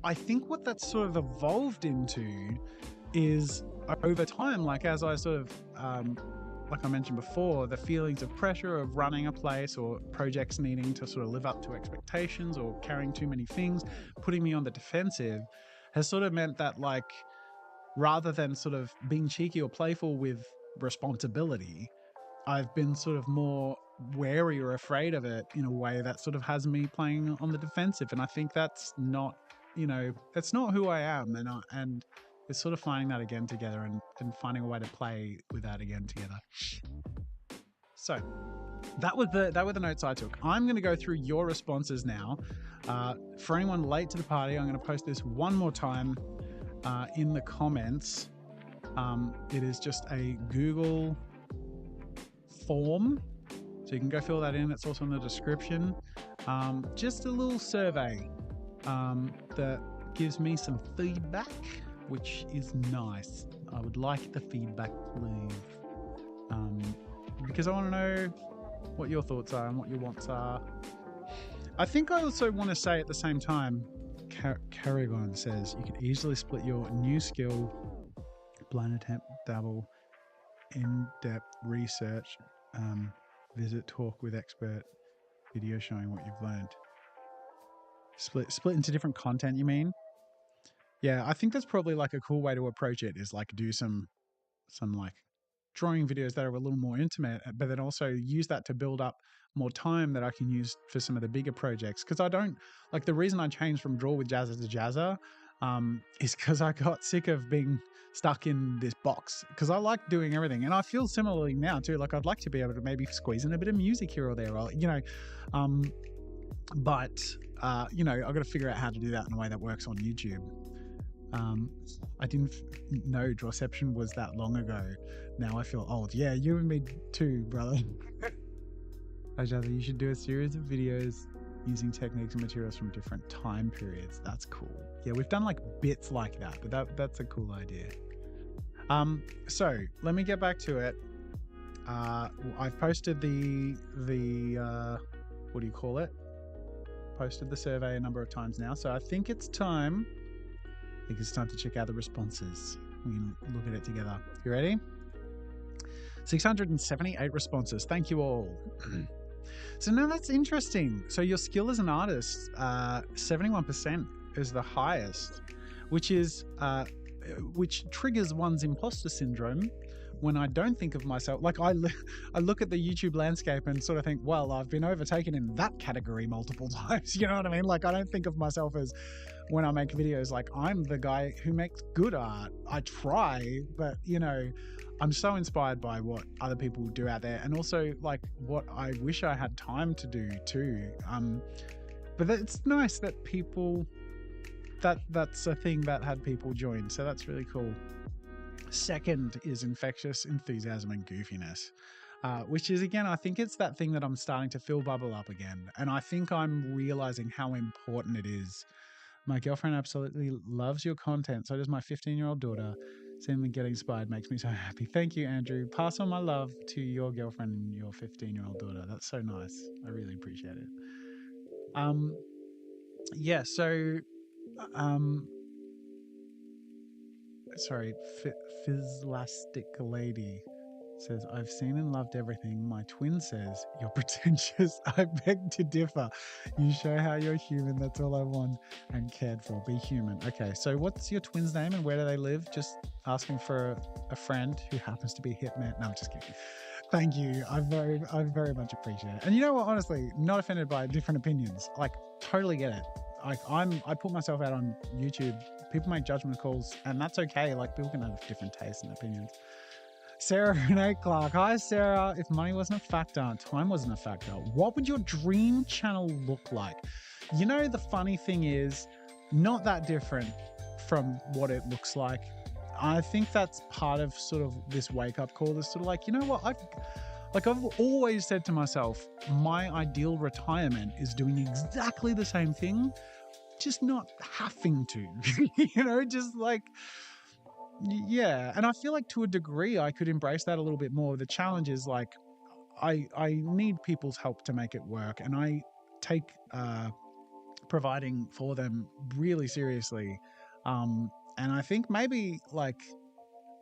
I think what that's sort of evolved into is, over time, like as I sort of like I mentioned before, the feelings of pressure of running a place or projects needing to sort of live up to expectations or carrying too many things, putting me on the defensive, has sort of meant that like, rather than sort of being cheeky or playful with responsibility, I've been sort of more wary or afraid of it in a way that sort of has me playing on the defensive. And I think that's not, that's not who I am. And it's sort of finding that again together and finding a way to play with that again together. So that were the notes I took. I'm going to go through your responses now. For anyone late to the party, I'm going to post this one more time in the comments. It is just a Google form, so you can go fill that in. It's also in the description. Just a little survey that gives me some feedback, which is nice. I would like the feedback, please. Because I want to know what your thoughts are and what your wants are. I think I also want to say at the same time, Carrigon says, you can easily split your new skill, blind attempt, dabble, in-depth research, visit, talk with expert, video showing what you've learned. Split into different content, you mean? Yeah, I think that's probably like a cool way to approach it, is like do some like drawing videos that are a little more intimate, but then also use that to build up more time that I can use for some of the bigger projects. Because I don't, like, the reason I changed from Draw with Jazza to Jazza is because I got sick of being stuck in this box, because I like doing everything. And I feel similarly now too, like I'd like to be able to maybe squeeze in a bit of music here or there, or But, you know, I've got to figure out how to do that in a way that works on YouTube. I didn't know Drawception was that long ago. Now I feel old. Yeah, you and me too, brother. Hi, Jazza, you should do a series of videos using techniques and materials from different time periods. That's cool. Yeah, we've done like bits like that, but that's a cool idea. So let me get back to it. I've posted the what do you call it? Posted the survey a number of times now. So I think it's time. I think it's time to check out the responses. We can look at it together. You ready? 678 responses. Thank you all. So now that's interesting. So your skill as an artist, 71% is the highest, which triggers one's imposter syndrome. When I don't think of myself, like I look at the YouTube landscape and sort of think, well, I've been overtaken in that category multiple times. You know what I mean? Like I don't think of myself as, when I make videos, like I'm the guy who makes good art. I try, but you know, I'm so inspired by what other people do out there, and also like what I wish I had time to do too. But it's nice that that's a thing that had people join. So that's really cool. Second is infectious enthusiasm and goofiness, which is, again, I think it's that thing that I'm starting to feel bubble up again. And I think I'm realizing how important it is. My girlfriend absolutely loves your content. So does my 15-year-old daughter. Seeing me get inspired makes me so happy. Thank you, Andrew. Pass on my love to your girlfriend and your 15-year-old daughter. That's so nice. I really appreciate it. Yeah, so sorry, Fizzlastic Lady says, I've seen and loved everything. My twin says, you're pretentious. I beg to differ. You show how you're human. That's all I want and cared for. Be human. Okay, so what's your twin's name and where do they live? Just asking for a friend who happens to be a hitman. No, I'm just kidding. Thank you. I very much appreciate it. And you know what? Honestly, not offended by different opinions. Like, totally get it. Like, I put myself out on YouTube. People make judgment calls, and that's okay. Like, people can have different tastes and opinions. Sarah Renee Clark. Hi, Sarah. If money wasn't a factor, time wasn't a factor, what would your dream channel look like? You know, the funny thing is, not that different from what it looks like. I think that's part of sort of this wake-up call. Is sort of like, you know what? I've always said to myself, my ideal retirement is doing exactly the same thing, just not having to, you know, just like, yeah. And I feel like to a degree, I could embrace that a little bit more. The challenge is like, I need people's help to make it work. And I take providing for them really seriously. And I think maybe like,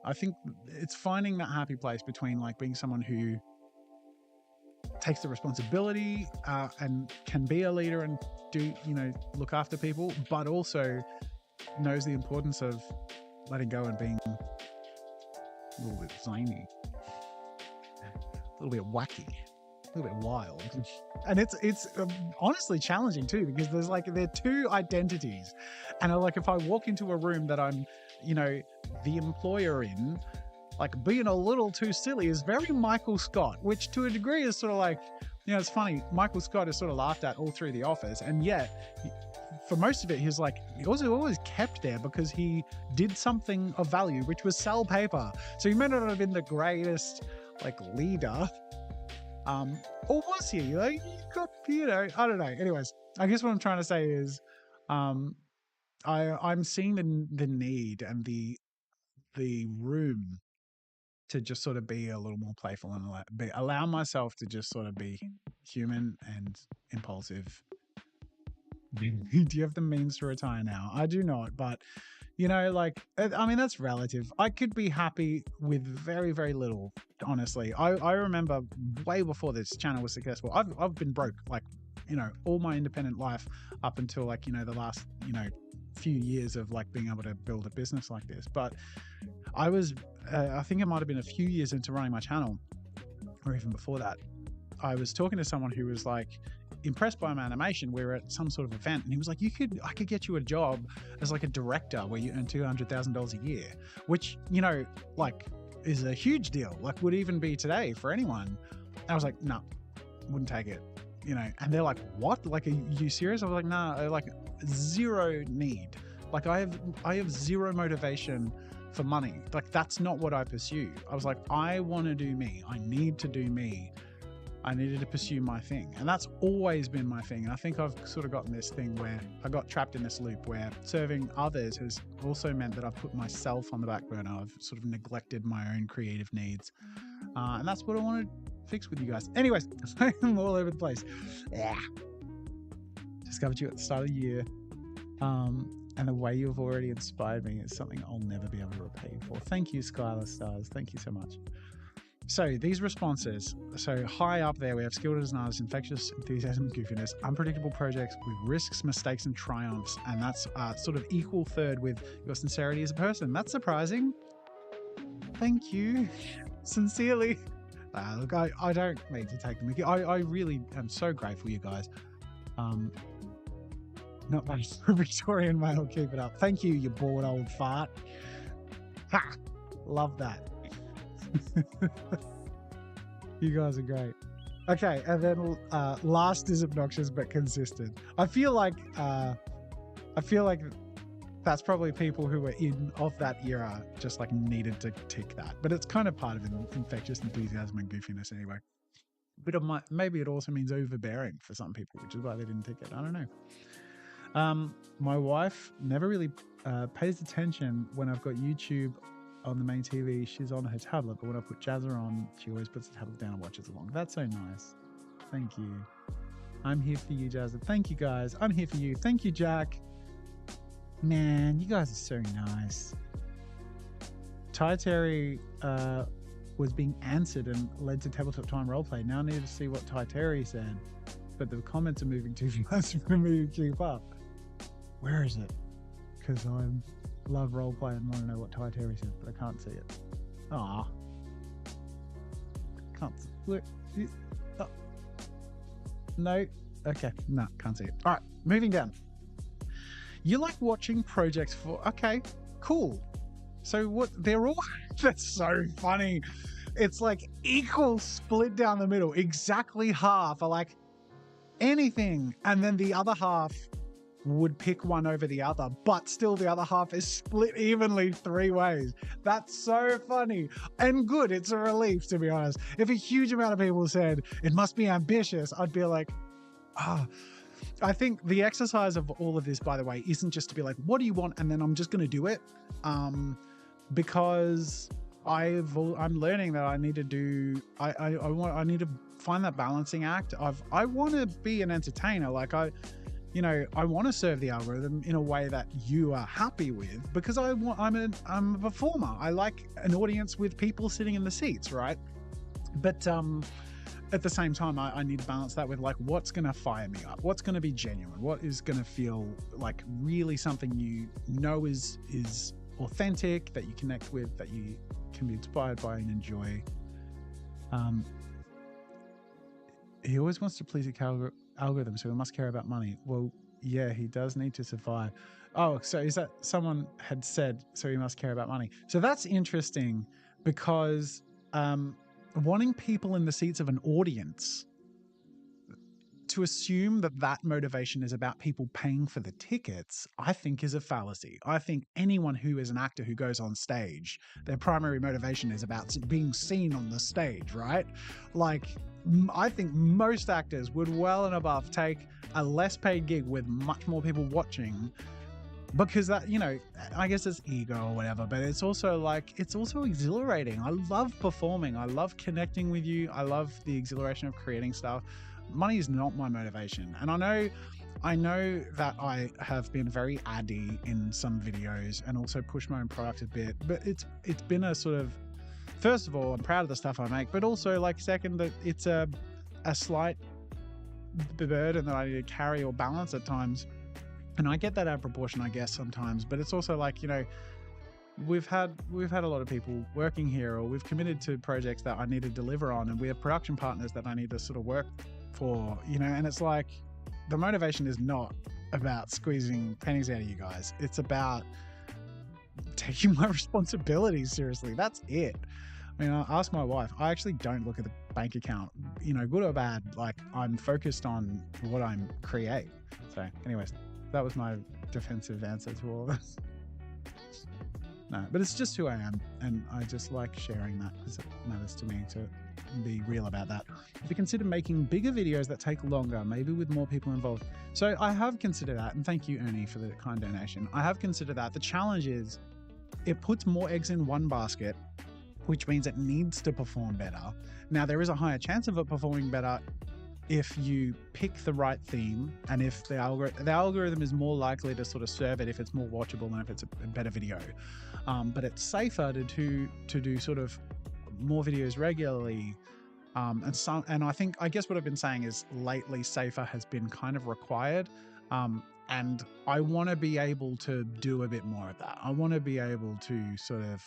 I think it's finding that happy place between like being someone who takes the responsibility and can be a leader and do, you know, look after people, but also knows the importance of letting go and being a little bit zany, a little bit wacky, a little bit wild. And it's honestly challenging too, because there's like, there are two identities. And like, if I walk into a room that I'm, you know, the employer in, like being a little too silly is very Michael Scott, which to a degree is sort of like, you know, it's funny. Michael Scott is sort of laughed at all through The Office. And yet for most of it, he's like, he was always kept there because he did something of value, which was sell paper. So he may not have been the greatest like leader. Or was he? Like, he got, you know, I don't know. Anyways, I guess what I'm trying to say is, I'm seeing the need and the room to just sort of be a little more playful and allow myself to just sort of be human and impulsive. Do you have the means to retire now? I do not, but you know, like, I mean, that's relative. I could be happy with very, very little, honestly. I remember way before this channel was successful, I've been broke, like, you know, all my independent life up until like, you know, the last, you know, few years of like being able to build a business like this. But I was, I think it might have been a few years into running my channel, or even before that, I was talking to someone who was like impressed by my animation. We were at some sort of event and he was like, I could get you a job as like a director where you earn $200,000 a year, which, you know, like is a huge deal, like would even be today for anyone. I was like, no, wouldn't take it. and they're like, what? Like, are you serious? I was like, nah, like zero need. Like I have zero motivation for money. Like that's not what I pursue. I was like, I want to do me. I need to do me. I needed to pursue my thing. And that's always been my thing. And I think I've sort of gotten this thing where I got trapped in this loop where serving others has also meant that I've put myself on the back burner. I've sort of neglected my own creative needs. And that's what I want to fix with you guys. Anyways, I'm all over the place. Yeah. Discovered you at the start of the year. And the way you've already inspired me is something I'll never be able to repay you for. Thank you, Skylar Stars. Thank you so much. So these responses, so high up there, we have skilled as an artist, infectious enthusiasm, goofiness, unpredictable projects with risks, mistakes, and triumphs. And that's sort of equal third with your sincerity as a person. That's surprising. Thank you. Sincerely. Look, I don't need to take the mickey. I really am so grateful, you guys. Not much for Victorian male. Keep it up. Thank you, you bored old fart. Ha! Love that. You guys are great. Okay, and then last is obnoxious but consistent. I feel like that's probably people who were of that era just like needed to tick that. But it's kind of part of infectious enthusiasm and goofiness anyway. But maybe it also means overbearing for some people, which is why they didn't tick it. I don't know. My wife never really pays attention when I've got YouTube on the main TV. She's on her tablet, but when I put Jazza on, she always puts the tablet down and watches along. That's so nice. Thank you. I'm here for you, Jazza. Thank you, guys. I'm here for you. Thank you, Jack. Man, you guys are so nice. Ty Terry was being answered and led to Tabletop Time Roleplay. Now I need to see what Ty Terry said, but the comments are moving too fast for me to keep up. Where is it? Because I love roleplay and want to know what Ty Terry said, but I can't see it. Ah, can't see it. Oh. No. Okay. No, can't see it. All right, moving down. You like watching projects for... Okay, cool. So what... They're all... That's so funny. It's like equal split down the middle. Exactly half are like anything. And then the other half would pick one over the other, but still the other half is split evenly 3 ways. That's so funny and good. It's a relief, to be honest. If a huge amount of people said it must be ambitious, I'd be like, I think the exercise of all of this, by the way, isn't just to be like, what do you want? And then I'm just going to do it. Because I'm learning that I need to do, I need to find that balancing act of, I want to be an entertainer. Like I want to serve the algorithm in a way that you are happy with, because I'm a performer. I like an audience with people sitting in the seats, right? But at the same time, I need to balance that with like, what's going to fire me up? What's going to be genuine? What is going to feel like really something you know is authentic, that you connect with, that you can be inspired by and enjoy. He always wants to please the algorithm, so he must care about money. Well, yeah, he does need to survive. Oh, so is that someone had said, so he must care about money? So that's interesting, because wanting people in the seats of an audience, to assume that that motivation is about people paying for the tickets, I think is a fallacy. I think anyone who is an actor who goes on stage, their primary motivation is about being seen on the stage, right? Like, I think most actors would well and above take a less paid gig with much more people watching, because that, I guess it's ego or whatever, but it's also exhilarating. I love performing. I love connecting with you. I love the exhilaration of creating stuff. Money is not my motivation. And I know that I have been very addy in some videos and also pushed my own product a bit, but it's been a sort of, first of all, I'm proud of the stuff I make, but also like second, that it's a slight burden that I need to carry or balance at times. And I get that out of proportion, I guess, sometimes, but it's also like, we've had a lot of people working here, or we've committed to projects that I need to deliver on, and we have production partners that I need to sort of work for, and it's like, the motivation is not about squeezing pennies out of you guys. It's about taking my responsibilities seriously. That's it. I mean, I asked my wife, I actually don't look at the bank account, good or bad. Like, I'm focused on what I'm create. So anyways, that was my defensive answer to all of this. No, but it's just who I am, and I just like sharing that because it matters to me to be real about that. If you consider making bigger videos that take longer, maybe with more people involved. So I have considered that, and thank you, Ernie, for the kind donation. I have considered that. The challenge is it puts more eggs in one basket, which means it needs to perform better. Now, there is a higher chance of it performing better if you pick the right theme, and if the algorithm is more likely to sort of serve it if it's more watchable and if it's a better video. But it's safer to do sort of more videos regularly. And I guess what I've been saying is lately safer has been kind of required. And I want to be able to do a bit more of that. I want to be able to sort of,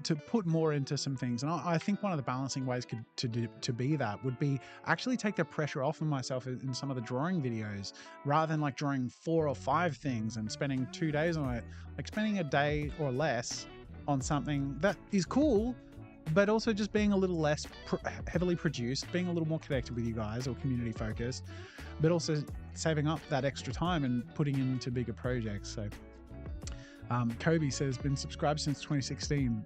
to put more into some things. And I think one of the balancing ways to be that would be actually take the pressure off of myself in some of the drawing videos, rather than like drawing 4 or 5 things and spending 2 days on it, like spending a day or less on something that is cool, but also just being a little less heavily produced, being a little more connected with you guys or community focused, but also saving up that extra time and putting it into bigger projects. So Kobe says, been subscribed since 2016.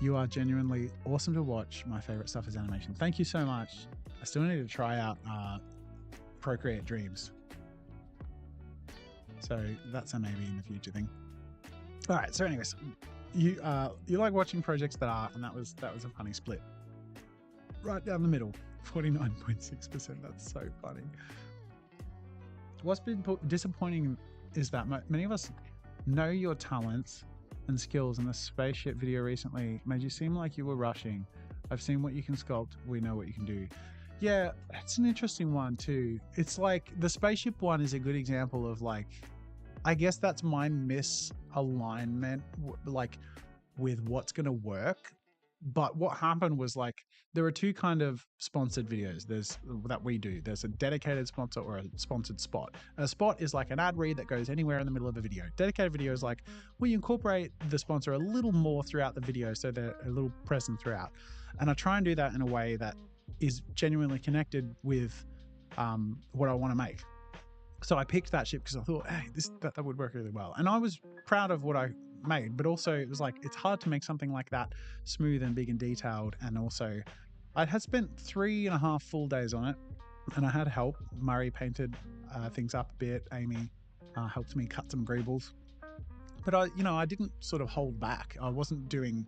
You are genuinely awesome to watch. My favorite stuff is animation. Thank you so much. I still need to try out Procreate Dreams. So that's a maybe in the future thing. All right. So anyways, you like watching projects that are, and that was a funny split. Right down the middle, 49.6%. That's so funny. What's been disappointing is that many of us know your talents and skills, and the spaceship video recently made you seem like you were rushing. I've seen what you can sculpt. We know what you can do. Yeah, that's an interesting one too. It's like the spaceship one is a good example of like, I guess that's my misalignment, like with what's going to work. But what happened was like, there are 2 kind of sponsored videos. That we do. There's a dedicated sponsor or a sponsored spot. A spot is like an ad read that goes anywhere in the middle of a video. Dedicated video is like, we incorporate the sponsor a little more throughout the video, so they're a little present throughout. And I try and do that in a way that is genuinely connected with what I want to make. So I picked that ship because I thought, hey, that would work really well. And I was proud of what I made, but also it was like, it's hard to make something like that smooth and big and detailed. And also I had spent 3.5 full days on it, and I had help. Murray painted things up a bit. Amy helped me cut some greebles, but I didn't sort of hold back. I wasn't doing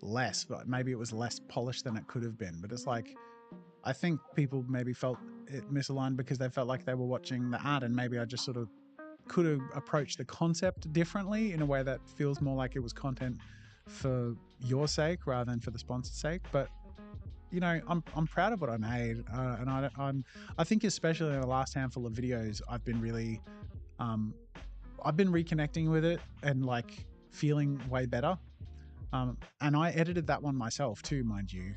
less, but maybe it was less polished than it could have been. But it's like, I think people maybe felt it misaligned because they felt like they were watching the ad, and maybe I just sort of could have approached the concept differently in a way that feels more like it was content for your sake rather than for the sponsor's sake. But I'm proud of what I made, and I think especially in the last handful of videos, I've been really I've been reconnecting with it and like feeling way better. And I edited that one myself too, mind you.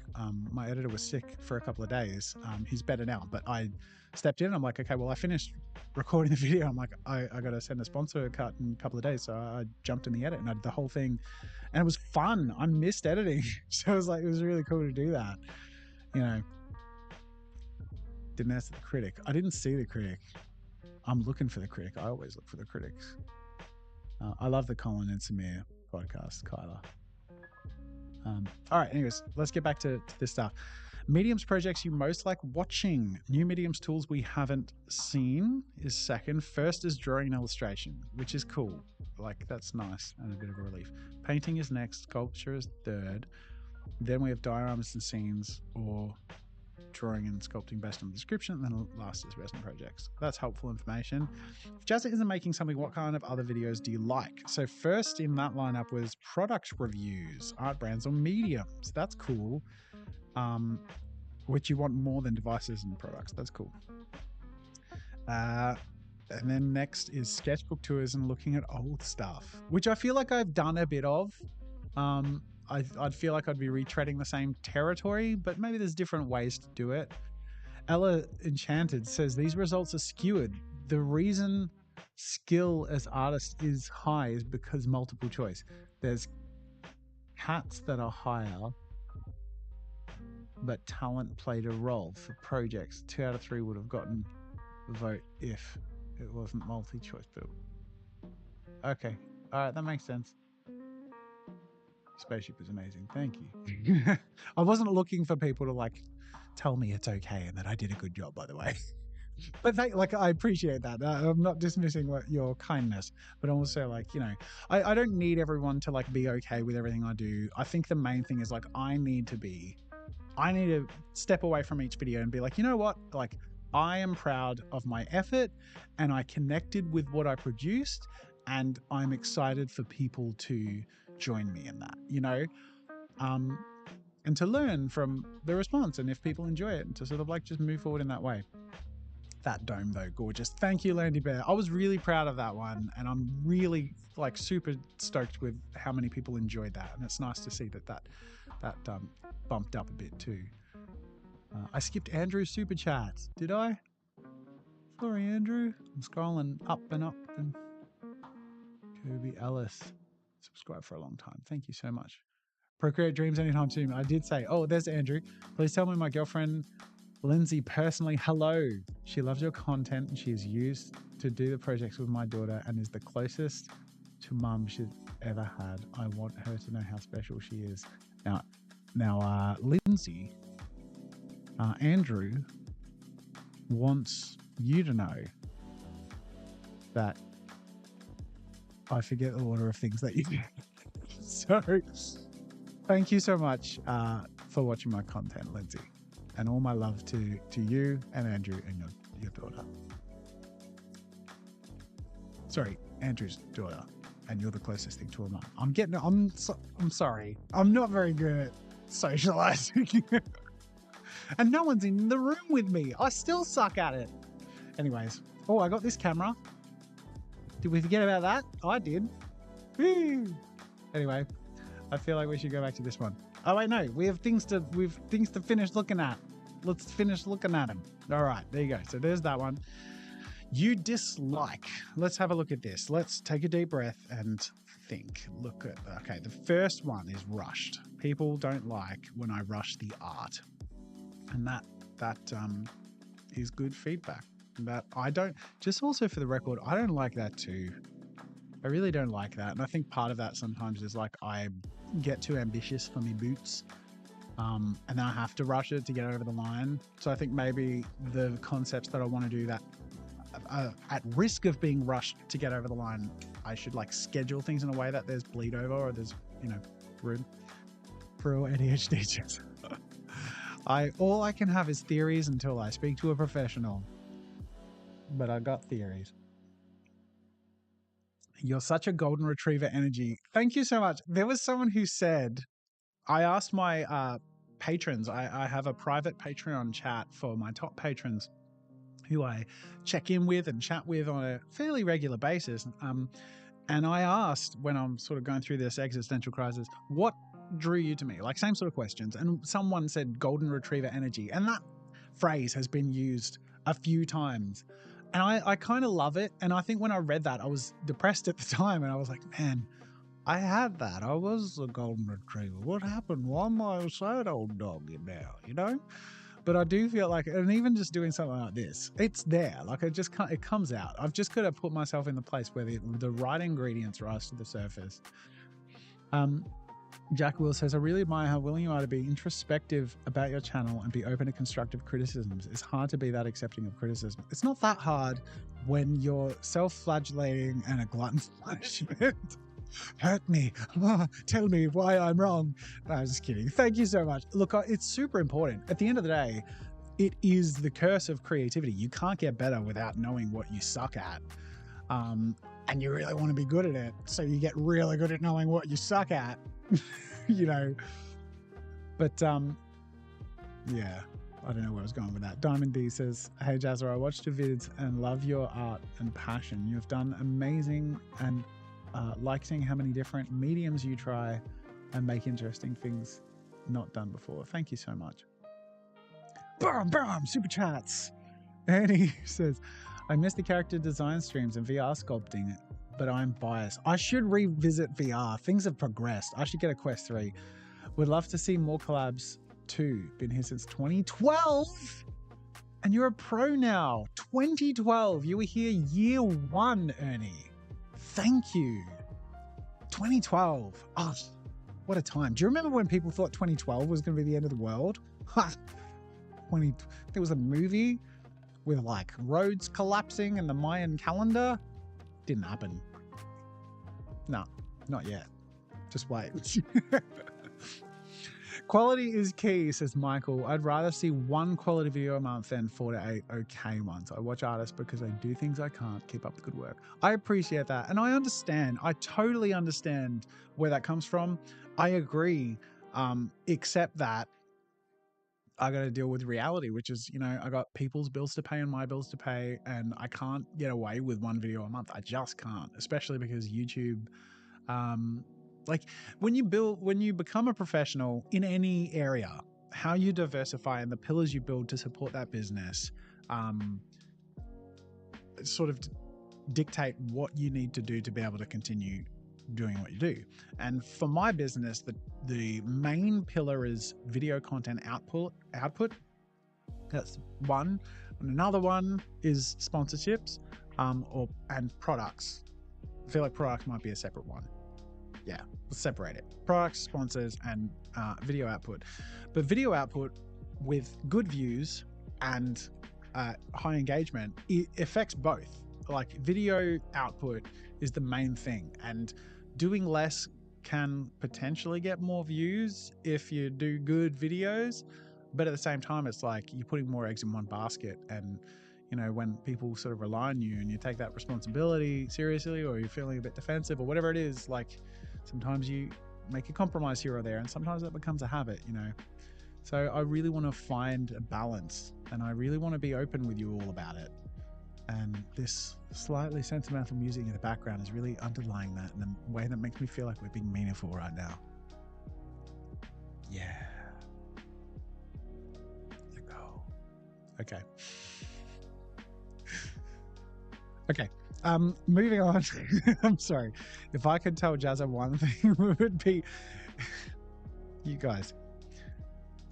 My editor was sick for a couple of days. He's better now, but I stepped in. I'm like, okay, well, I finished recording the video. I'm like, I got to send a sponsor a cut in a couple of days. So I jumped in the edit and I did the whole thing, and it was fun. I missed editing. So it was really cool to do that. Didn't answer the critic. I didn't see the critic. I'm looking for the critic. I always look for the critics. I love the Colin and Samir podcast, Kyla. All right, anyways, let's get back to this stuff. Mediums projects you most like watching. New mediums tools we haven't seen is second. First is drawing and illustration, which is cool. Like, that's nice and a bit of a relief. Painting is next. Sculpture is third. Then we have dioramas and scenes, or drawing and sculpting based on the description. And then last is resin projects. That's helpful information. If Jazza isn't making something, what kind of other videos do you like? So first in that lineup was product reviews, art brands, or mediums. That's cool. Which you want more than devices and products. That's cool. And then next is sketchbook tours and looking at old stuff, which I feel like I've done a bit of. I'd feel like I'd be retreading the same territory, but maybe there's different ways to do it. Ella Enchanted says these results are skewered. The reason skill as artist is high is because multiple choice. There's hats that are higher, but talent played a role for projects. 2 out of 3 would have gotten a vote if it wasn't multi-choice build. Okay, all right, that makes sense. Spaceship is amazing. Thank you. I wasn't looking for people to like tell me it's okay and that I did a good job, by the way. But I appreciate that. I'm not dismissing your kindness, but also like, you know, I don't need everyone to like be okay with everything I do. I think the main thing is like I need to step away from each video and be like, you know what? Like I am proud of my effort and I connected with what I produced and I'm excited for people to join me in that, you know? And to learn from the response and if people enjoy it and to sort of like just move forward in that way. That dome though, gorgeous. Thank you, Landy Bear. I was really proud of that one and I'm really like super stoked with how many people enjoyed that. And it's nice to see that bumped up a bit too. I skipped Andrew's super chats, did I? Sorry, Andrew. I'm scrolling up and Kobe Ellis, subscribed for a long time. Thank you so much. Procreate dreams anytime soon. I did say, oh, there's Andrew. Please tell me my girlfriend Lindsay personally, hello. She loves your content and she is used to do the projects with my daughter and is the closest to mum she's ever had. I want her to know how special she is. Now, Lindsay, Andrew wants you to know that I forget the order of things that you do. So thank you so much for watching my content, Lindsay. And all my love to you and Andrew and your daughter. Sorry, Andrew's daughter. And you're the closest thing to a mum. I'm sorry. I'm not very good at socializing. And no one's in the room with me. I still suck at it. Anyways. Oh, I got this camera. Did we forget about that? I did. Woo. Anyway, I feel like we should go back to this one. Oh wait, no, we have things to finish looking at. Let's finish looking at them. All right, there you go. So there's that one. You dislike. Let's have a look at this. Let's take a deep breath and think. Look at, okay, the first one is rushed. People don't like when I rush the art. And that is good feedback. But I don't, just also for the record, I don't like that too. I really don't like that. And I think part of that sometimes is like I get too ambitious for me boots. And then I have to rush it to get over the line. So I think maybe the concepts that I want to do that at risk of being rushed to get over the line, I should like schedule things in a way that there's bleed over or there's, you know, room for all ADHD. All I can have is theories until I speak to a professional. But I got theories. You're such a golden retriever energy. Thank you so much. There was someone who said, I asked my patrons, I have a private Patreon chat for my top patrons who I check in with and chat with on a fairly regular basis. And I asked when I'm sort of going through this existential crisis, what drew you to me? Like same sort of questions. And someone said golden retriever energy. And that phrase has been used a few times. And I kind of love it. And I think when I read that, I was depressed at the time. And I was like, man, I had that. I was a golden retriever. What happened? Why am I a sad old dog now, you know? But I do feel like, and even just doing something like this, it's there. Like it just can't, it comes out. I've just got to put myself in the place where the right ingredients rise to the surface. Jack Will says, I really admire how willing you are to be introspective about your channel and be open to constructive criticisms. It's hard to be that accepting of criticism. It's not that hard when you're self-flagellating and a glutton for punishment. Hurt me. Tell me why I'm wrong. No, I'm just kidding. Thank you so much. Look, it's super important. At the end of the day, it is the curse of creativity. You can't get better without knowing what you suck at. And you really want to be good at it. So you get really good at knowing what you suck at. You know, but yeah, I don't know where I was going with that. Diamond D says, hey Jazza, I watched your vids and love your art and passion. You've done amazing and like seeing how many different mediums you try and make interesting things not done before. Thank you so much. Bam, bam, super chats. And he says, I missed the character design streams and VR sculpting. but I'm biased. I should revisit VR. Things have progressed. I should get a Quest 3. Would love to see more collabs too. Been here since 2012. And you're a pro now. 2012. You were here year one, Ernie. Thank you. 2012. Oh, what a time. Do you remember when people thought 2012 was going to be the end of the world? Ha! There was a movie with like roads collapsing and the Mayan calendar. Didn't happen. No, not yet. Just wait. Quality is key, says Michael. I'd rather see one quality video a month than 4 to 8 okay ones. I watch artists because I do things I can't. Keep up the good work. I appreciate that. And I understand. I totally understand where that comes from. I agree. Except that I got to deal with reality, which is, you know, I got people's bills to pay and my bills to pay, and I can't get away with one video a month. I just can't, especially because YouTube, like when you become a professional in any area, how you diversify and the pillars you build to support that business, sort of dictate what you need to do to be able to continue doing what you do. And for my business, the main pillar is video content output. That's one. And another one is sponsorships, and products. I feel like products might be a separate one. Yeah, let's separate it. Products, sponsors, and video output. But video output with good views and high engagement, it affects both. Like video output is the main thing, and doing less can potentially get more views if you do good videos. But at the same time, it's like you're putting more eggs in one basket. And, you know, when people sort of rely on you and you take that responsibility seriously, or you're feeling a bit defensive or whatever it is, like sometimes you make a compromise here or there, and sometimes that becomes a habit, you know. So I really want to find a balance, and I really want to be open with you all about it. And this slightly sentimental music in the background is really underlying that in a way that makes me feel like we're being meaningful right now. Yeah. Let go. Okay. Okay. Moving on. I'm sorry. If I could tell Jazza one thing, it would be, you guys,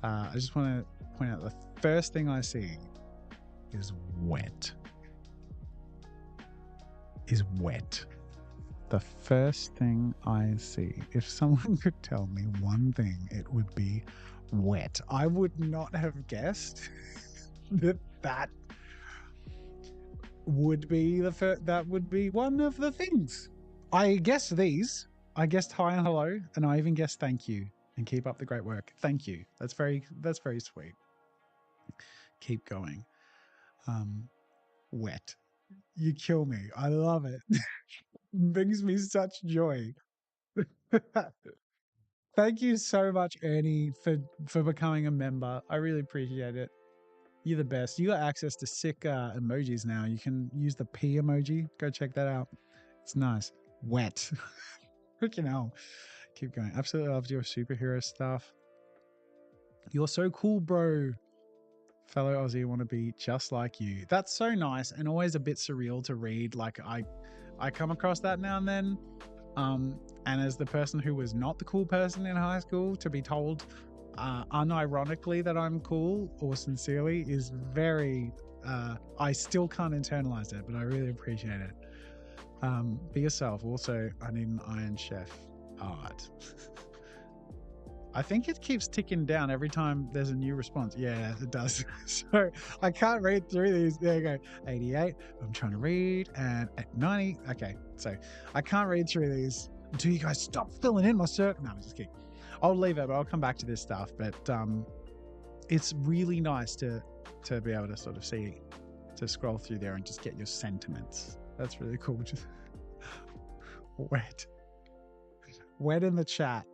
I just want to point out the first thing I see is wet. The first thing I see. If someone could tell me one thing, it would be wet. I would not have guessed that would be that would be one of the things. I guessed these. I guessed hi and hello, and I even guessed thank you and keep up the great work. Thank you. That's very sweet. Keep going. Wet. You kill me. I love it. Brings me such joy. Thank you so much, Ernie, for becoming a member. I really appreciate it. You're the best. You got access to sick emojis now. You can use the P emoji. Go check that out. It's nice. Wet. Freaking hell. Keep going. Absolutely loved your superhero stuff. You're so cool, bro. Fellow Aussie, want to be just like you. That's so nice, and always a bit surreal to read. Like I come across that now and then. And as the person who was not the cool person in high school, to be told unironically that I'm cool or sincerely is very, I still can't internalize it, but I really appreciate it. Be yourself. Also, I need an Iron Chef art. I think it keeps ticking down every time there's a new response. Yeah, it does. So I can't read through these. There you go. 88. I'm trying to read. And at 90. Okay. So I can't read through these until you guys stop filling in my circle. No, I'm just kidding. I'll leave it, but I'll come back to this stuff. But it's really nice to be able to sort of see, to scroll through there and just get your sentiments. That's really cool. Just wet in the chat.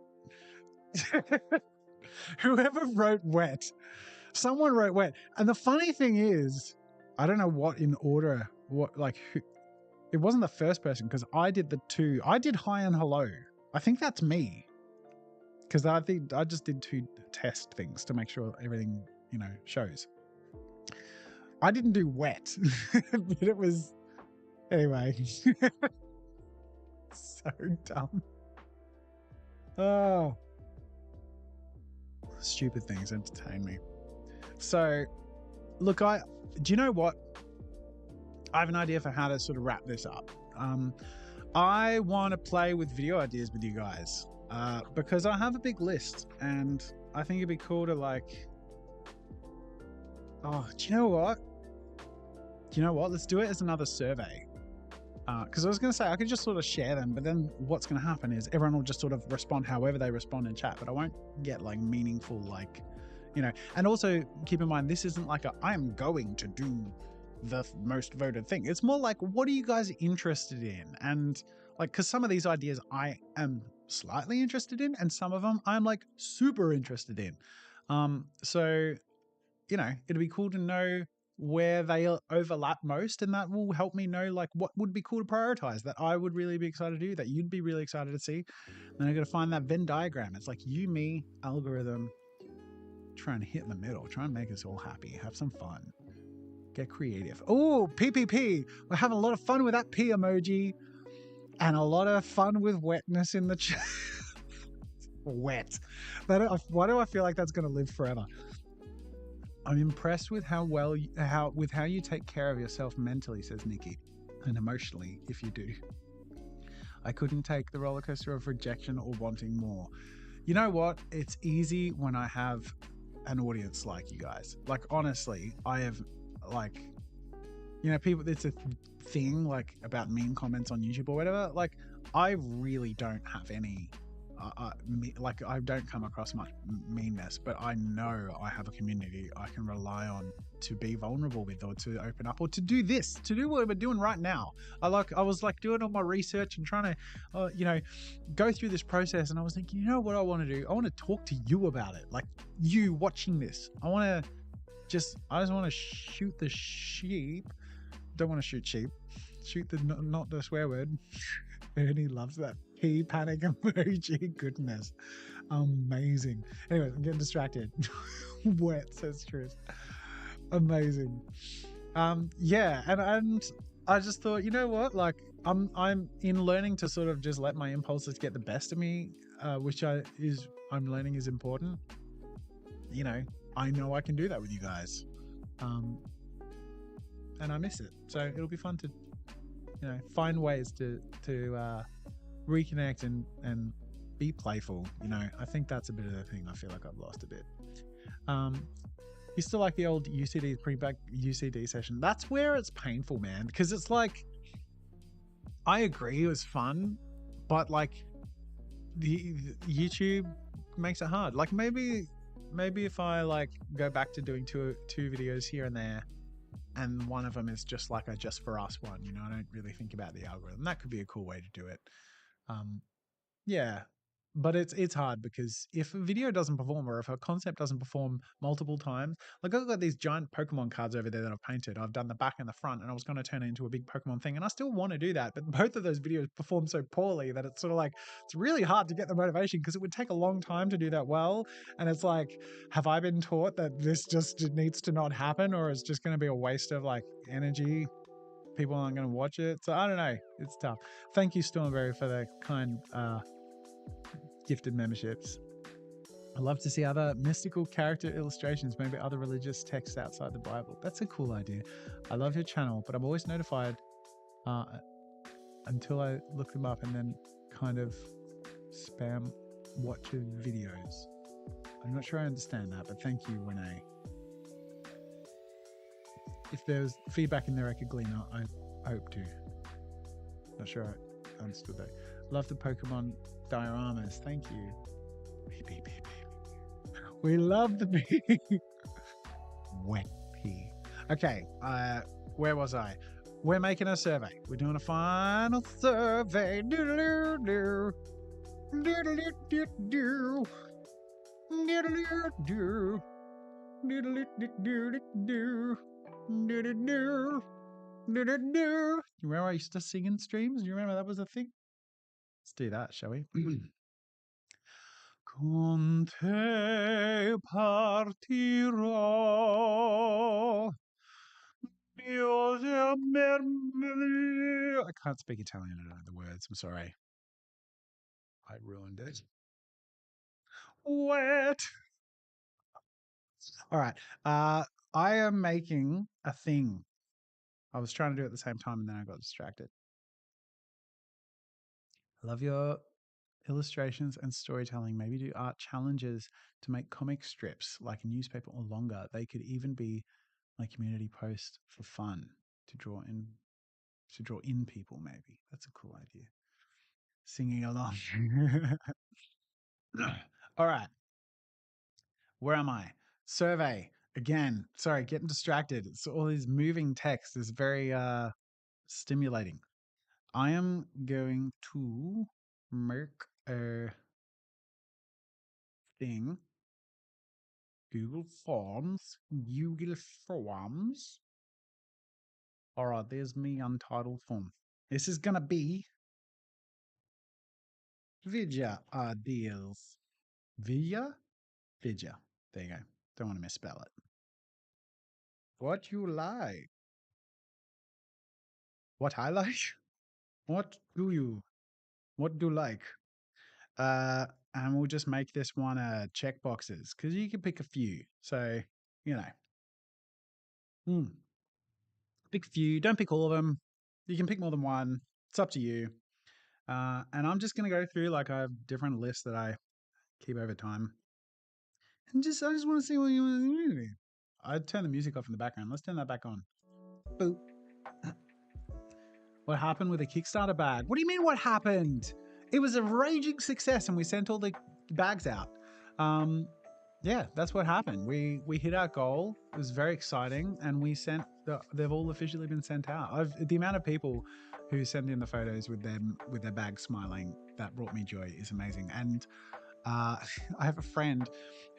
Whoever wrote wet, someone wrote wet. And the funny thing is, I don't know what in order, it wasn't the first person, because I did the two. I did hi and hello. I think that's me, because I think I just did 2 test things to make sure everything, you know, shows. I didn't do wet, but it was, anyway. So dumb. Oh, stupid things entertain me. So, look, do you know what? I have an idea for how to sort of wrap this up. I want to play with video ideas with you guys because I have a big list, and I think it'd be cool to like. Oh, do you know what? Do you know what? Let's do it as another survey. Because I was going to say I could just sort of share them, but then what's going to happen is everyone will just sort of respond however they respond in chat, but I won't get like meaningful, like, you know. And also keep in mind, this isn't like I am going to do the most voted thing. It's more like, what are you guys interested in? And like, because some of these ideas I am slightly interested in, and some of them I'm like super interested in. So it'd be cool to know where they overlap most, and that will help me know like what would be cool to prioritize, that I would really be excited to do, that you'd be really excited to see. Then I got to find that Venn diagram. It's like you, me, algorithm, trying to hit in the middle, try and make us all happy, have some fun, get creative. Oh, PPP, we're having a lot of fun with that P emoji, and a lot of fun with wetness in the chat. Wet. Why do I feel like that's going to live forever? I'm impressed with how you take care of yourself mentally, says Nikki, and emotionally, if you do. I couldn't take the roller coaster of rejection or wanting more. You know what? It's easy when I have an audience like you guys. Like, honestly, I have, like, people, it's a thing, like, about meme comments on YouTube or whatever. Like, I really don't have any like I don't come across much meanness, but I know I have a community I can rely on to be vulnerable with, or to open up, or to do what we're doing right now. I was like doing all my research and trying to go through this process, and I was thinking, you know what I want to do? I want to talk to you about it, like you watching this. I just want to shoot the sheep. Don't want to shoot sheep. Shoot the not the swear word. Ernie loves that pee panic emoji. Goodness. Amazing. Anyway, I'm getting distracted. Wet, says Trish. Amazing. Yeah, and I just thought, you know what? Like, I'm in learning to sort of just let my impulses get the best of me, which I'm learning is important. I know I can do that with you guys. And I miss it. So it'll be fun to find ways to reconnect and be playful. I think that's a bit of the thing I feel like I've lost a bit. You still like the old UCD pre-back UCD session? That's where it's painful, man, because it's like, I agree it was fun, but like the YouTube makes it hard. Like maybe if I like go back to doing two videos here and there, and one of them is just like a just for us one, I don't really think about the algorithm. That could be a cool way to do it. Yeah, but it's hard, because if a video doesn't perform, or if a concept doesn't perform multiple times, like I've got these giant Pokemon cards over there that I've painted. I've done the back and the front, and I was going to turn it into a big Pokemon thing, and I still want to do that, but both of those videos perform so poorly that it's sort of like, it's really hard to get the motivation, because it would take a long time to do that well. And it's like, have I been taught that this just needs to not happen, or it's just going to be a waste of like energy? People aren't going to watch it. So I don't know. It's tough. Thank you, Stormberry, for the kind gifted memberships. I love to see other mystical character illustrations, maybe other religious texts outside the Bible. That's a cool idea. I love your channel, but I'm always notified until I look them up, and then kind of spam watch your videos. I'm not sure I understand that, but thank you, Renee. If there's feedback in there I could glean, I hope to. Not sure I understood that. Love the Pokemon dioramas. Thank you. Beep, beep, beep, beep. We love the beep. Wet pee. Okay, where was I? We're making a survey. We're doing a final survey. Do-do-do-do. Do-do-do-do-do. Do-do-do-do. Do-do-do-do-do. Do-do-do. Do-do-do. You remember I used to sing in streams? You remember that was a thing? Let's do that, shall we? Con te partirò, I can't speak Italian. I don't know the words. I'm sorry. I ruined it. Wet. All right. I am making a thing. I was trying to do it at the same time and then I got distracted. I love your illustrations and storytelling. Maybe do art challenges to make comic strips like a newspaper or longer. They could even be like community posts for fun to draw in people. Maybe that's a cool idea. Singing along. All right. Where am I? Survey again. Sorry, getting distracted. It's all these moving text is very stimulating. I am going to make a thing. Google Forms. Google Forms. All right, there's me untitled form. This is gonna be video ideas. Via? Video. There you go. Don't want to misspell it. What you like? What I like? What do you? What do you like? And we'll just make this one check boxes because you can pick a few. So, you know, pick a few. Don't pick all of them. You can pick more than one. It's up to you. And I'm just going to go through like I have different lists that I keep over time. And I just want to see what you want to do. I turn the music off in the background. Let's turn that back on. Boop. What happened with the Kickstarter bag? What do you mean what happened? It was a raging success and we sent all the bags out. Yeah, that's what happened. We hit our goal. It was very exciting and we sent they've all officially been sent out. The amount of people who send in the photos with their bags smiling, that brought me joy, is amazing. And I have a friend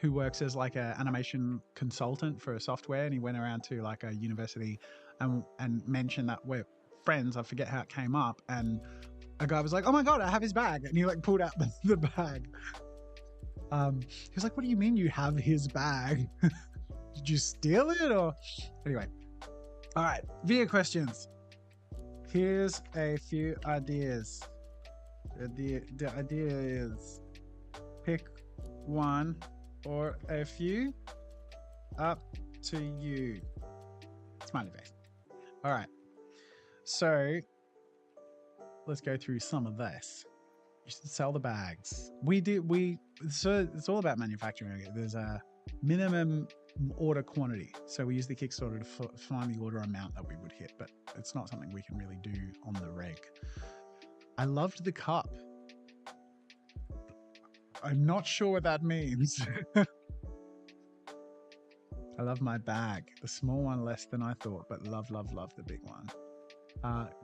who works as like an animation consultant for a software, and he went around to like a university and mentioned that we're friends. I forget how it came up, and a guy was like, "Oh my god, I have his bag," and he like pulled out the bag. He was like, "What do you mean you have his bag? Did you steal it or?" Anyway, all right, video questions. Here's a few ideas. The idea is pick one or a few. Up to you. Smiley face. All right. So let's go through some of this. You should sell the bags. So it's all about manufacturing. There's a minimum order quantity. So we use the Kickstarter to find the order amount that we would hit, but it's not something we can really do on the reg. I loved the cup. I'm not sure what that means. I love my bag. The small one less than I thought, but love the big one.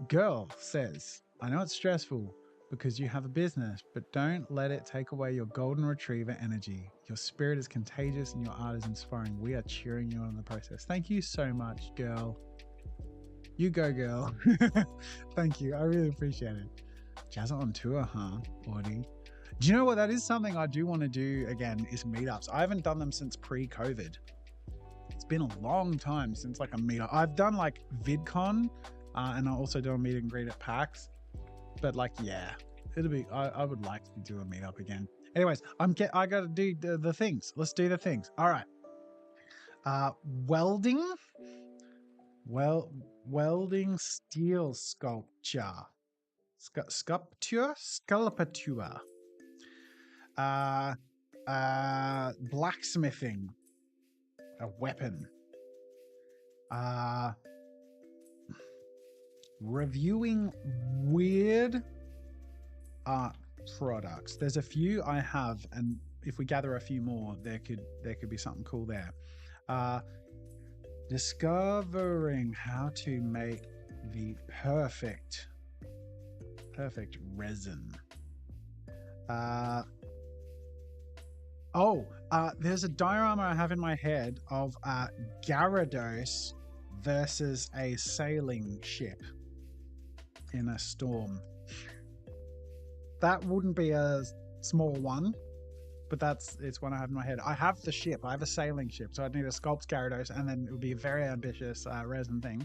Girl says, I know it's stressful because you have a business, but don't let it take away your golden retriever energy. Your spirit is contagious and your art is inspiring. We are cheering you on in the process. Thank you so much, girl. You go, girl. Thank you. I really appreciate it. Jazza on tour, huh, Audie? Do you know what? That is something I do want to do again, is meetups. I haven't done them since pre-COVID. It's been a long time since like a meetup. I've done like VidCon and I also do a meet and greet at PAX. But like, yeah, it'll be, I would like to do a meetup again. Anyways, I got to do the things. Let's do the things. All right. Welding. Welding steel sculpture. Sculpture. Blacksmithing. A weapon. Reviewing weird art products. There's a few I have, and if we gather a few more, there could be something cool there. Discovering how to make the perfect resin. There's a diorama I have in my head of Gyarados versus a sailing ship in a storm. That wouldn't be a small one, but it's one I have in my head. I have the ship. I have a sailing ship, so I'd need to sculpt Gyarados, and then it would be a very ambitious resin thing.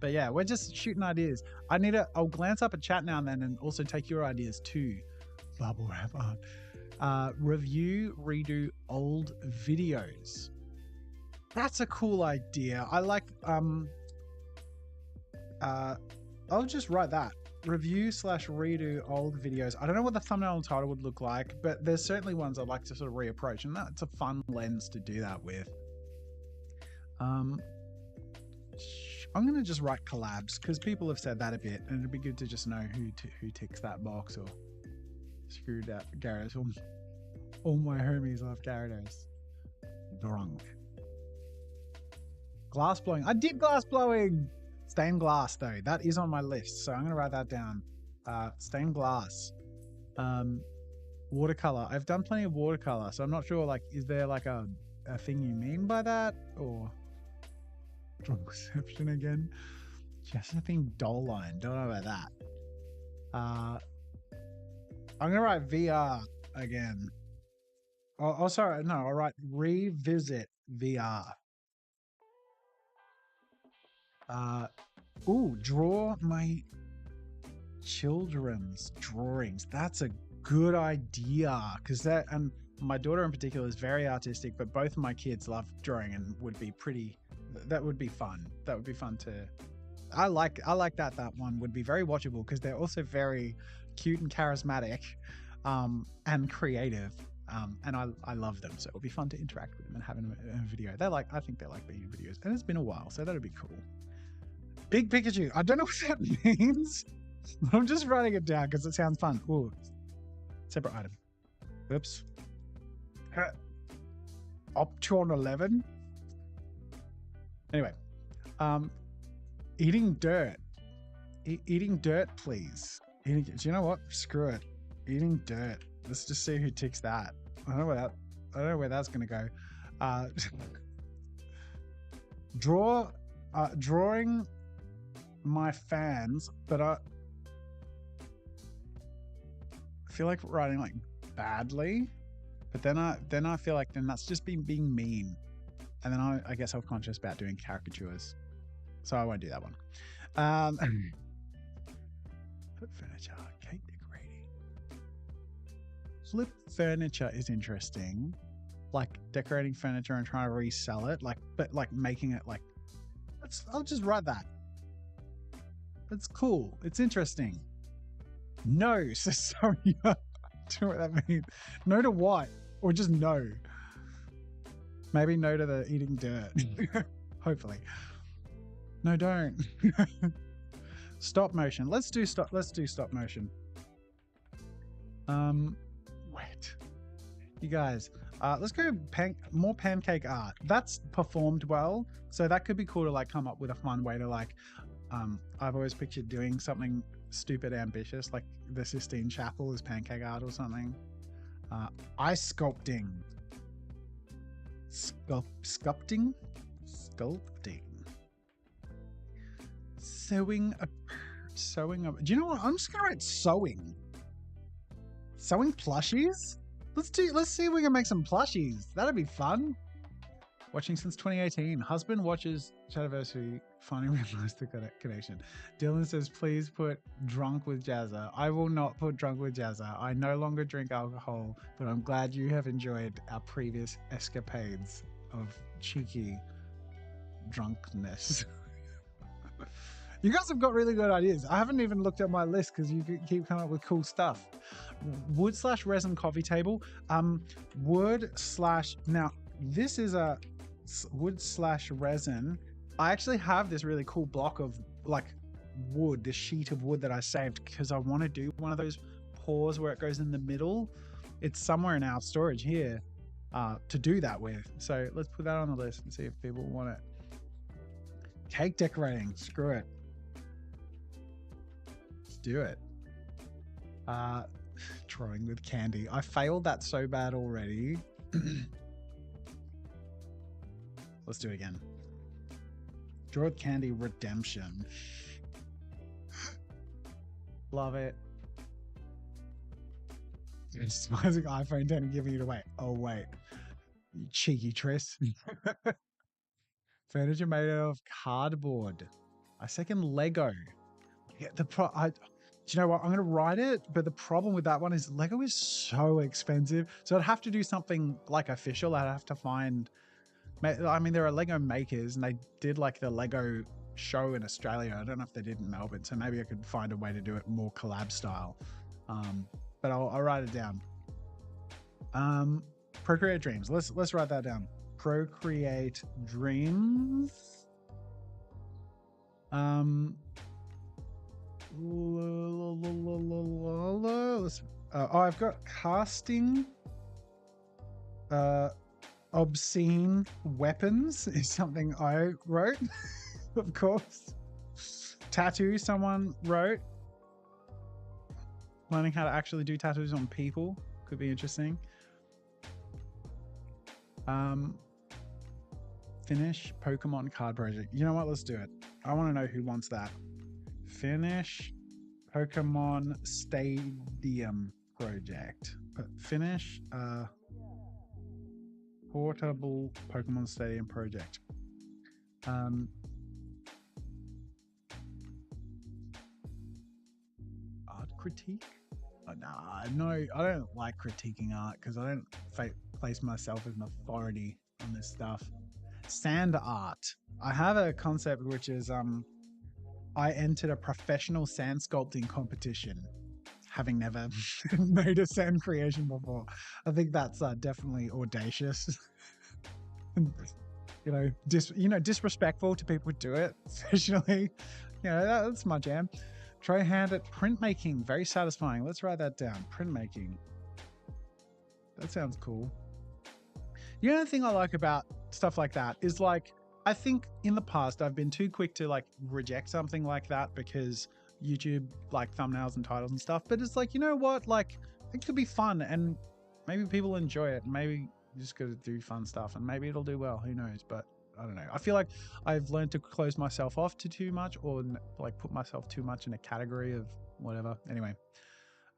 But yeah, we're just shooting ideas. I'll glance up at chat now and then and also take your ideas too. Bubble wrap art. Review, redo old videos. That's a cool idea. I like, I'll just write that. Review / redo old videos. I don't know what the thumbnail and title would look like, but there's certainly ones I'd like to sort of reapproach, and that's a fun lens to do that with. I'm going to just write collabs because people have said that a bit, and it'd be good to just know who ticks that box. Or screw that, Gyarados. All my homies love Gyarados. Drunk. Glass blowing. I did glass blowing. Stained glass though. That is on my list, so I'm going to write that down. Stained glass. Watercolor. I've done plenty of watercolor, so I'm not sure. Like, is there like a thing you mean by that, or drunk reception again? Josephine Doline. Don't know about that. I'm going to write VR again. Oh, sorry. No, I'll write revisit VR. Draw my children's drawings. That's a good idea, because and my daughter in particular is very artistic, but both of my kids love drawing and would be that would be fun. That would be fun to. I like that one would be very watchable because they're also very cute and charismatic, and creative. And I love them, so it'll be fun to interact with them and have them in a video. I think they like being in videos, and it's been a while, so that'll be cool. Big Pikachu. I don't know what that means. I'm just writing it down because it sounds fun. Ooh, separate item. Oops. Optron 11. Anyway, eating dirt. Eating dirt, please. Do you know what? Screw it. Eating dirt. Let's just see who ticks that. I don't know where that's gonna go. Drawing my fans, but I feel like writing like badly, but then I feel like then that's just being mean, and then I get self-conscious about doing caricatures, so I won't do that one. Flip furniture, cake decorating. Flip furniture is interesting, like decorating furniture and trying to resell it, but making it like. I'll just write that. That's cool. It's interesting. No, so sorry. Do you know what that means? No to what? Or just no? Maybe no to the eating dirt. Hopefully. No, don't. Stop motion. Let's do stop motion. Wait. You guys, let's go more pancake art. That's performed well, so that could be cool to like come up with a fun way to like. I've always pictured doing something stupid ambitious, like the Sistine Chapel is pancake art or something. Ice sculpting. Sculpting. Sewing a. Do you know what? I'm just gonna write sewing. Sewing plushies? Let's see if we can make some plushies. That'd be fun. Watching since 2018. Husband watches Shadowversity. Finally realized the connection. Dylan says, please put drunk with Jazza. I will not put drunk with Jazza. I no longer drink alcohol, but I'm glad you have enjoyed our previous escapades of cheeky drunkenness. You guys have got really good ideas. I haven't even looked at my list because you keep coming up with cool stuff. Wood / resin coffee table. Now this is a wood / resin. I actually have this really cool block of like wood, this sheet of wood that I saved because I want to do one of those pours where it goes in the middle. It's somewhere in our storage here to do that with. So let's put that on the list and see if people want it. Cake decorating. Screw it. Let's do it. Drawing with candy. I failed that so bad already. Let's do it again. Draw with candy redemption. Love it. Despising iPhone 10 and giving it away. Oh, wait. You cheeky Tris. Furniture made out of cardboard. I second Lego. Yeah, do you know what? I'm going to write it, but the problem with that one is Lego is so expensive. So I'd have to do something like official. I'd have to find, I mean, there are Lego makers and they did like the Lego show in Australia. I don't know if they did in Melbourne. So maybe I could find a way to do it more collab style. But I'll write it down. Procreate dreams. Let's write that down. Procreate dreams. I've got casting obscene weapons is something I wrote. Of course. Tattoo someone wrote. Learning how to actually do tattoos on people could be interesting. Finish Pokemon card project. You know what? Let's do it. I want to know who wants that. Finish Pokemon Stadium project. Finish portable Pokemon Stadium project. Art critique? No, I don't like critiquing art because I don't place myself as an authority on this stuff. Sand art. I have a concept which is I entered a professional sand sculpting competition, having never made a sand creation before. I think that's definitely audacious. Disrespectful to people who do it, especially. That's my jam. Try hand at printmaking, very satisfying. Let's write that down. Printmaking. That sounds cool. The other thing I like about stuff like that is like, I think in the past I've been too quick to like reject something like that because YouTube like thumbnails and titles and stuff. But it's like, you know what? Like it could be fun and maybe people enjoy it. Maybe you just got to do fun stuff and maybe it'll do well. Who knows? But I don't know. I feel like I've learned to close myself off to too much or like put myself too much in a category of whatever. Anyway,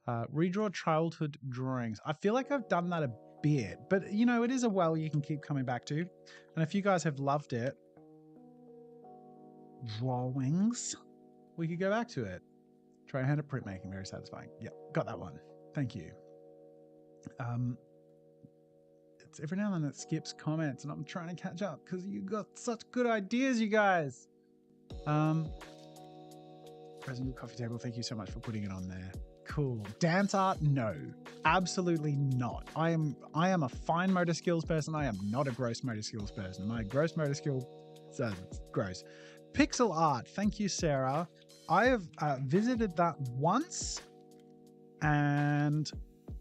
redraw childhood drawings. I feel like I've done that a bit, but it is a well you can keep coming back to. And if you guys have loved it, drawings, we could go back to it. Try hand at printmaking, very satisfying. Yep, got that one. Thank you. It's every now and then it skips comments and I'm trying to catch up because you got such good ideas, you guys. Present coffee table, thank you so much for putting it on there. Cool. Dance art? No, absolutely not. I am a fine motor skills person. I am not a gross motor skills person. My gross motor skill gross. Pixel art. Thank you, Sarah. I have visited that once and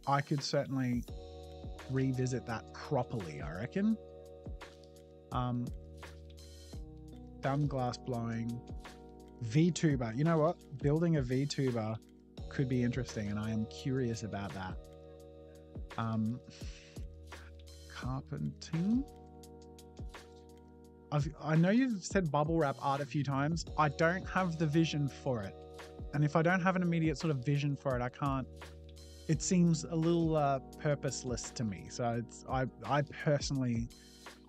I could certainly revisit that properly, I reckon. Dumb glass blowing. VTuber. You know what? Building a VTuber could be interesting and I am curious about that. Carpenting. I know you've said bubble wrap art a few times. I don't have the vision for it. And if I don't have an immediate sort of vision for it, I can't. It seems a little purposeless to me. So I personally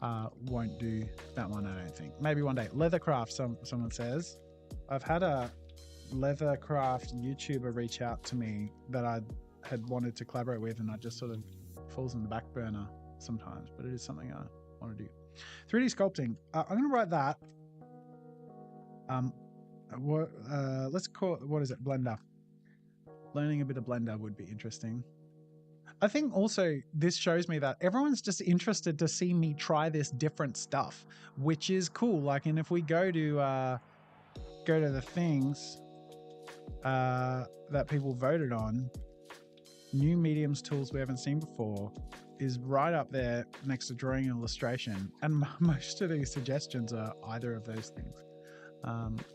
won't do that one, I don't think. Maybe one day. Leathercraft, someone says. I've had a leathercraft YouTuber reach out to me that I had wanted to collaborate with, and I just sort of falls in the back burner sometimes, but it is something I want to do. 3D sculpting. I'm going to write that. Let's call it, what is it? Blender. Learning a bit of Blender would be interesting. I think also this shows me that everyone's just interested to see me try this different stuff, which is cool. Like, and if we go to the things that people voted on, new mediums tools we haven't seen before is right up there next to drawing and illustration. And most of these suggestions are either of those things.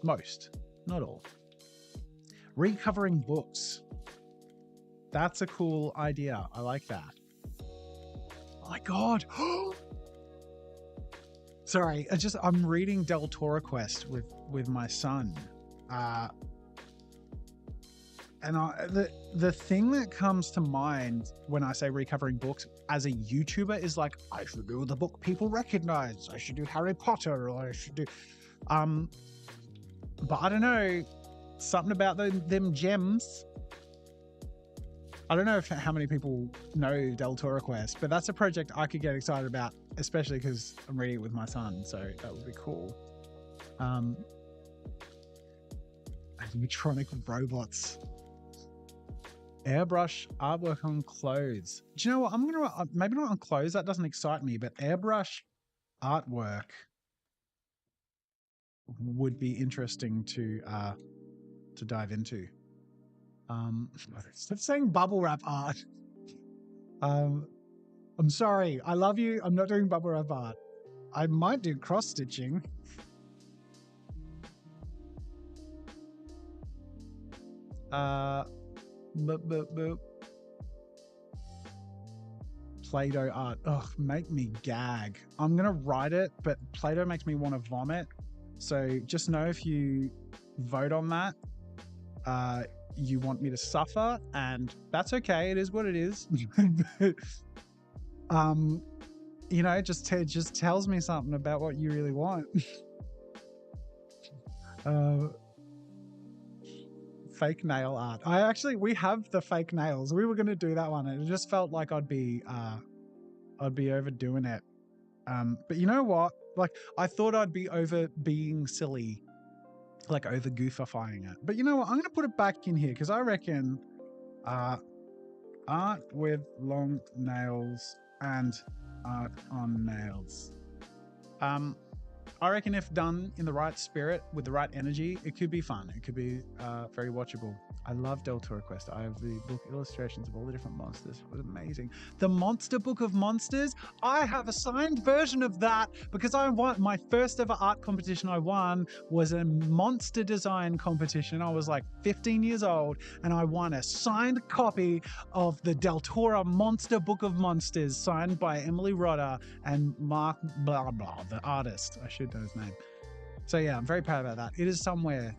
Most, not all. Recovering books. That's a cool idea. I like that. Oh my God. Sorry, I'm reading Del Toro Quest with my son. And the thing that comes to mind when I say recovering books as a YouTuber is like, I should do the book people recognize. I should do Harry Potter, or I should do... But I don't know, something about them gems. I don't know how many people know Del Toro Quest, but that's a project I could get excited about, especially because I'm reading it with my son, so that would be cool. Animatronic robots. Airbrush artwork on clothes. Do you know what? I'm going to, maybe not on clothes, that doesn't excite me, but airbrush artwork would be interesting to dive into. Stop saying bubble wrap art. I'm sorry. I love you. I'm not doing bubble wrap art. I might do cross stitching. Play-Doh art. Ugh, make me gag. I'm gonna write it, but Play-Doh makes me want to vomit. So just know if you vote on that, you want me to suffer, and that's okay. It is what it is. You know, just tells me something about what you really want. Fake nail art. We have the fake nails. We were going to do that one, and it just felt like I'd be overdoing it. But you know what? Like, I thought I'd be over being silly, like over goofifying it. But you know what? I'm going to put it back in here because I reckon art with long nails and art on nails. I reckon if done in the right spirit with the right energy, it could be fun. It could be very watchable. I love Del Toro Quest. I have the book illustrations of all the different monsters. It was amazing. The Monster Book of Monsters. I have a signed version of that because I won my first ever art competition I won was a monster design competition. I was like 15 years old and I won a signed copy of the Del Toro Monster Book of Monsters signed by Emily Rodder and Mark blah blah, the artist. I should know his name. So yeah, I'm very proud about that. It is somewhere.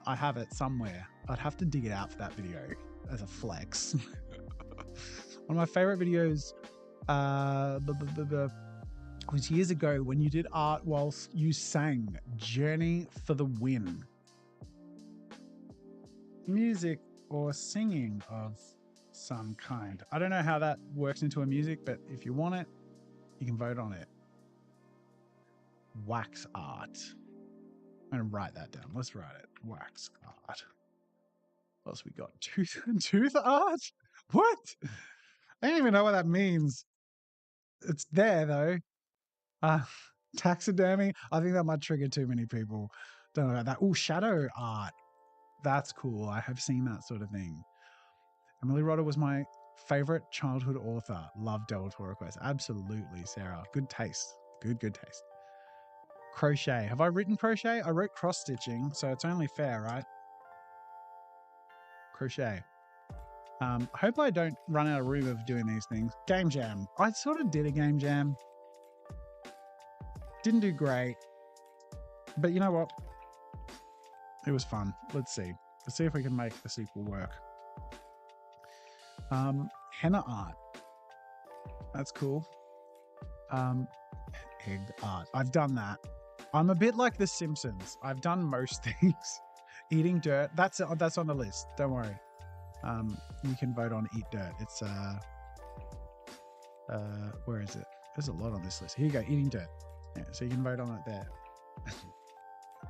I have it somewhere. I'd have to dig it out for that video as a flex. One of my favorite videos was years ago when you did art whilst you sang Journey for the Win. Music or singing of some kind. I don't know how that works into a music, but if you want it, you can vote on it. Wax art. I'm going to write that down. Let's write it. Wax art. What else we got? Tooth art? What? I don't even know what that means. It's there though. Taxidermy. I think that might trigger too many people. Don't know about that. Oh, shadow art. That's cool. I have seen that sort of thing. Emily Rodder was my favorite childhood author. Love Del Toro Quest. Absolutely, Sarah. Good taste. Good taste. Crochet. Have I written crochet? I wrote cross stitching, so it's only fair, right? Crochet. I hope I don't run out of room of doing these things. Game jam. I sort of did a game jam. Didn't do great. But you know what? It was fun. Let's see. Let's see if we can make the sequel work. Henna art. That's cool. Egg art. I've done that. I'm a bit like The Simpsons. I've done most things. Eating dirt. That's on the list. Don't worry. You can vote on Eat Dirt. It's where is it? There's a lot on this list. Here you go. Eating dirt. Yeah, so you can vote on it there.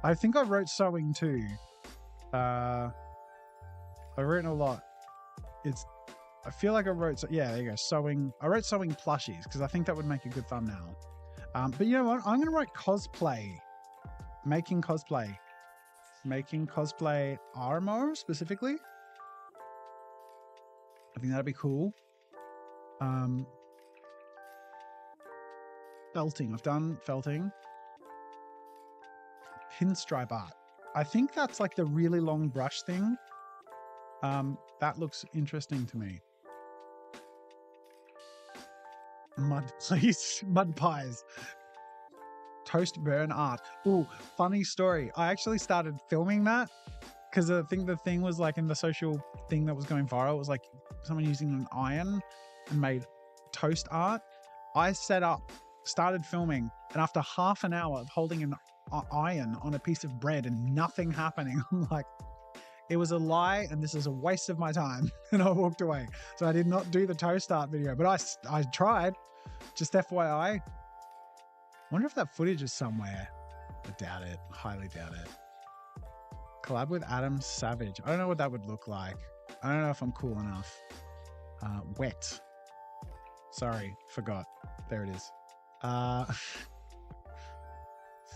I think I wrote sewing too. I've written a lot. I feel like I wrote, yeah, there you go, sewing. I wrote sewing plushies because I think that would make a good thumbnail. But you know what? I'm going to write cosplay. Making cosplay. Making cosplay armor specifically. I think that'd be cool. Felting. I've done felting. Pinstripe art. I think that's like the really long brush thing. That looks interesting to me. Mud, please. Mud pies. Toast burn art. Ooh, funny story. I actually started filming that because I think the thing was like in the social thing that was going viral. It was like someone using an iron and made toast art. I set up, started filming, and after half an hour of holding an iron on a piece of bread and nothing happening. I'm like, it was a lie and this is a waste of my time. And I walked away. So I did not do the toast art video, but I tried. Just FYI. Wonder if that footage is somewhere. I doubt it. Highly doubt it. Collab with Adam Savage. I don't know what that would look like. I don't know if I'm cool enough. Wet. Sorry, forgot. There it is.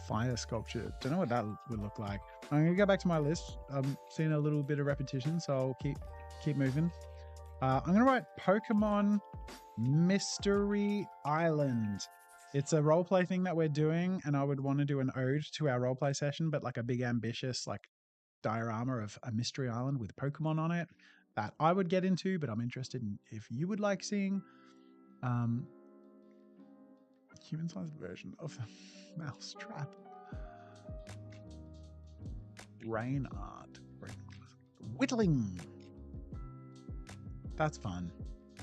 Fire sculpture. Don't know what that would look like. I'm gonna go back to my list. I'm seeing a little bit of repetition, so I'll keep moving. I'm gonna write Pokemon Mystery Island. It's a roleplay thing that we're doing, and I would want to do an ode to our roleplay session, but like a big ambitious like diorama of a mystery island with Pokemon on it that I would get into, but I'm interested in if you would like seeing. Human-sized version of a mousetrap. Rain art. Whittling. That's fun.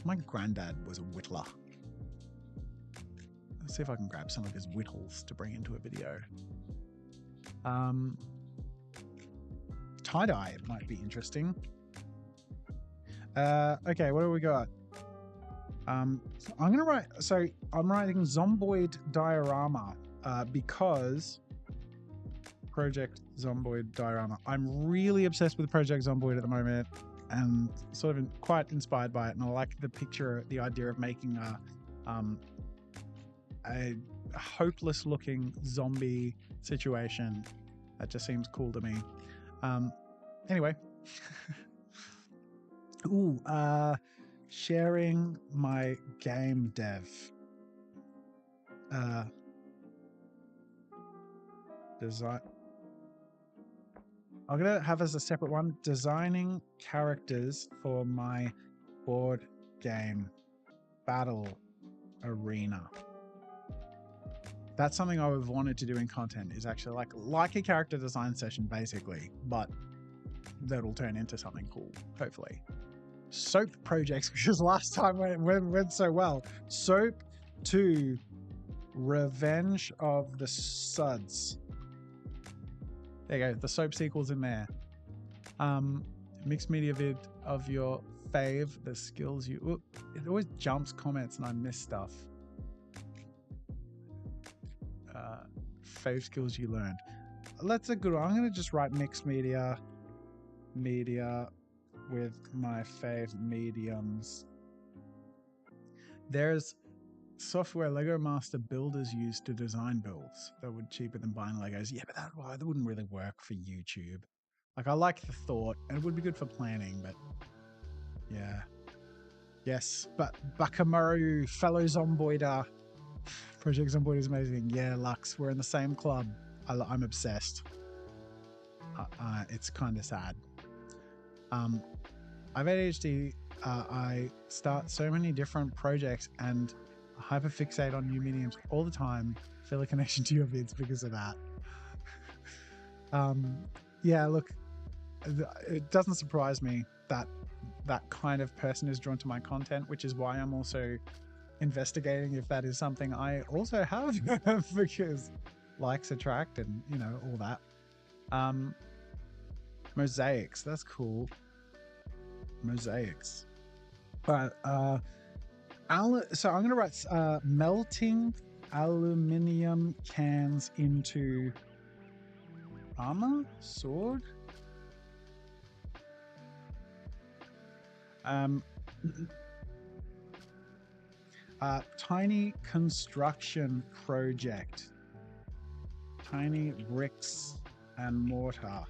My granddad was a whittler. Let's see if I can grab some of his whittles to bring into a video. Tie-dye might be interesting. Okay, what do we got? I'm writing Zomboid Diorama because Project Zomboid Diorama. I'm really obsessed with Project Zomboid at the moment and sort of quite inspired by it. And I like the picture, the idea of making a hopeless looking zombie situation. That just seems cool to me. Anyway. Ooh, sharing my game dev. Design. I'm gonna have as a separate one, designing characters for my board game battle arena. That's something I've wanted to do in content, is actually like a character design session basically, but that'll turn into something cool, hopefully. Soap projects, because last time went so well. Soap 2, Revenge of the Suds. There you go, the soap sequel's in there. Mixed media vid of your fave, the skills you... Ooh, it always jumps comments and I miss stuff. Fave skills you learned. That's a good one. I'm going to just write mixed media with my fave mediums. There's software Lego Master builders use to design builds that would cheaper than buying Legos. Yeah, but that wouldn't really work for YouTube. Like, I like the thought and it would be good for planning, but yeah. Yes, but Bakamaru, fellow Zomboider. Project Zomboid is amazing. Yeah, Lux, we're in the same club. I'm obsessed. It's kind of sad. I've ADHD. I start so many different projects and hyperfixate on new mediums all the time. Feel a connection to your vids because of that. Yeah, look, it doesn't surprise me that that kind of person is drawn to my content, which is why I'm also investigating if that is something I also have because likes attract and, you know, all that. Mosaics, that's cool. Mosaics. But so I'm gonna write melting aluminium cans into armor, sword. Tiny construction project. Tiny bricks and mortar.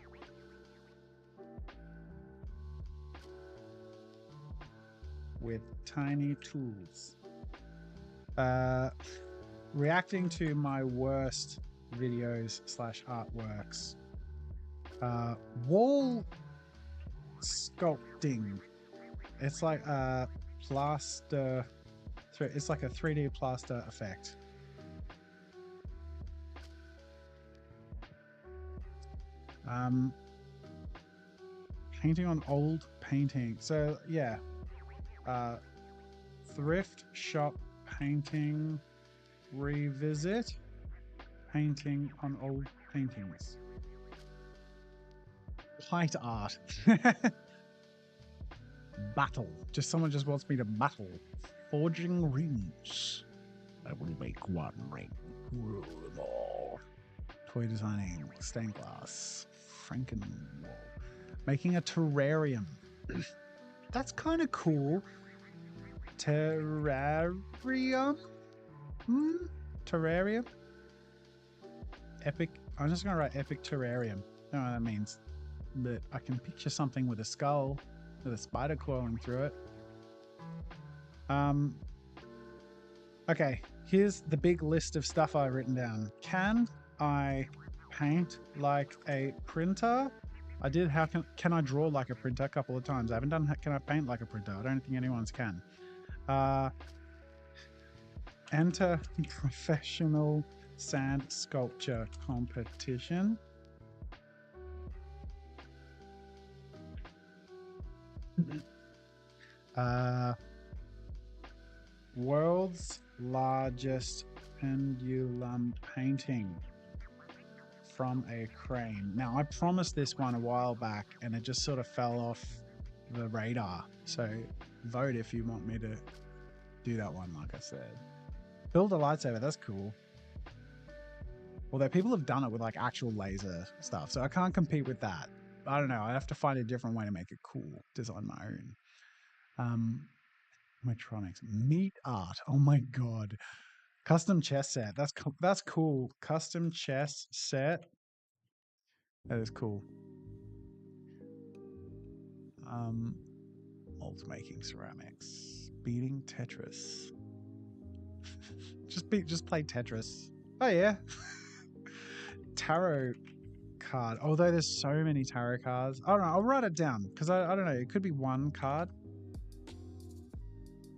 With tiny tools. Reacting to my worst videos / artworks. Wall sculpting. It's like a plaster. It's like a 3D plaster effect. Painting on old painting. So yeah. Thrift shop painting revisit. painting on old paintings. Height art. Battle. Someone just wants me to battle. Forging rings. I will make one ring. Toy designing. Stained glass. Frankenwall. Making a terrarium. That's kind of cool. Terrarium? Terrarium? Epic. I'm just going to write epic terrarium. I don't know what that means. But I can picture something with a skull, with a spider crawling through it. Okay, here's the big list of stuff I've written down. Can I paint like a printer? I did. How can I draw like a printer a couple of times? I haven't done can I paint like a printer? I don't think anyone's can. Enter professional sand sculpture competition. World's largest pendulum painting from a crane. Now, I promised this one a while back and it just sort of fell off the radar. So vote if you want me to do that one, like I said. Build a lightsaber, that's cool. Although people have done it with like actual laser stuff, so I can't compete with that. I don't know, I have to find a different way to make it cool, design my own. Electronics, meat art, oh my god. Custom chess set, that's cool. Custom chess set, that is cool. Molds making ceramics, beating Tetris. just play Tetris. Oh yeah. Tarot card, although there's so many tarot cards. I don't know, I'll write it down because I don't know, it could be one card.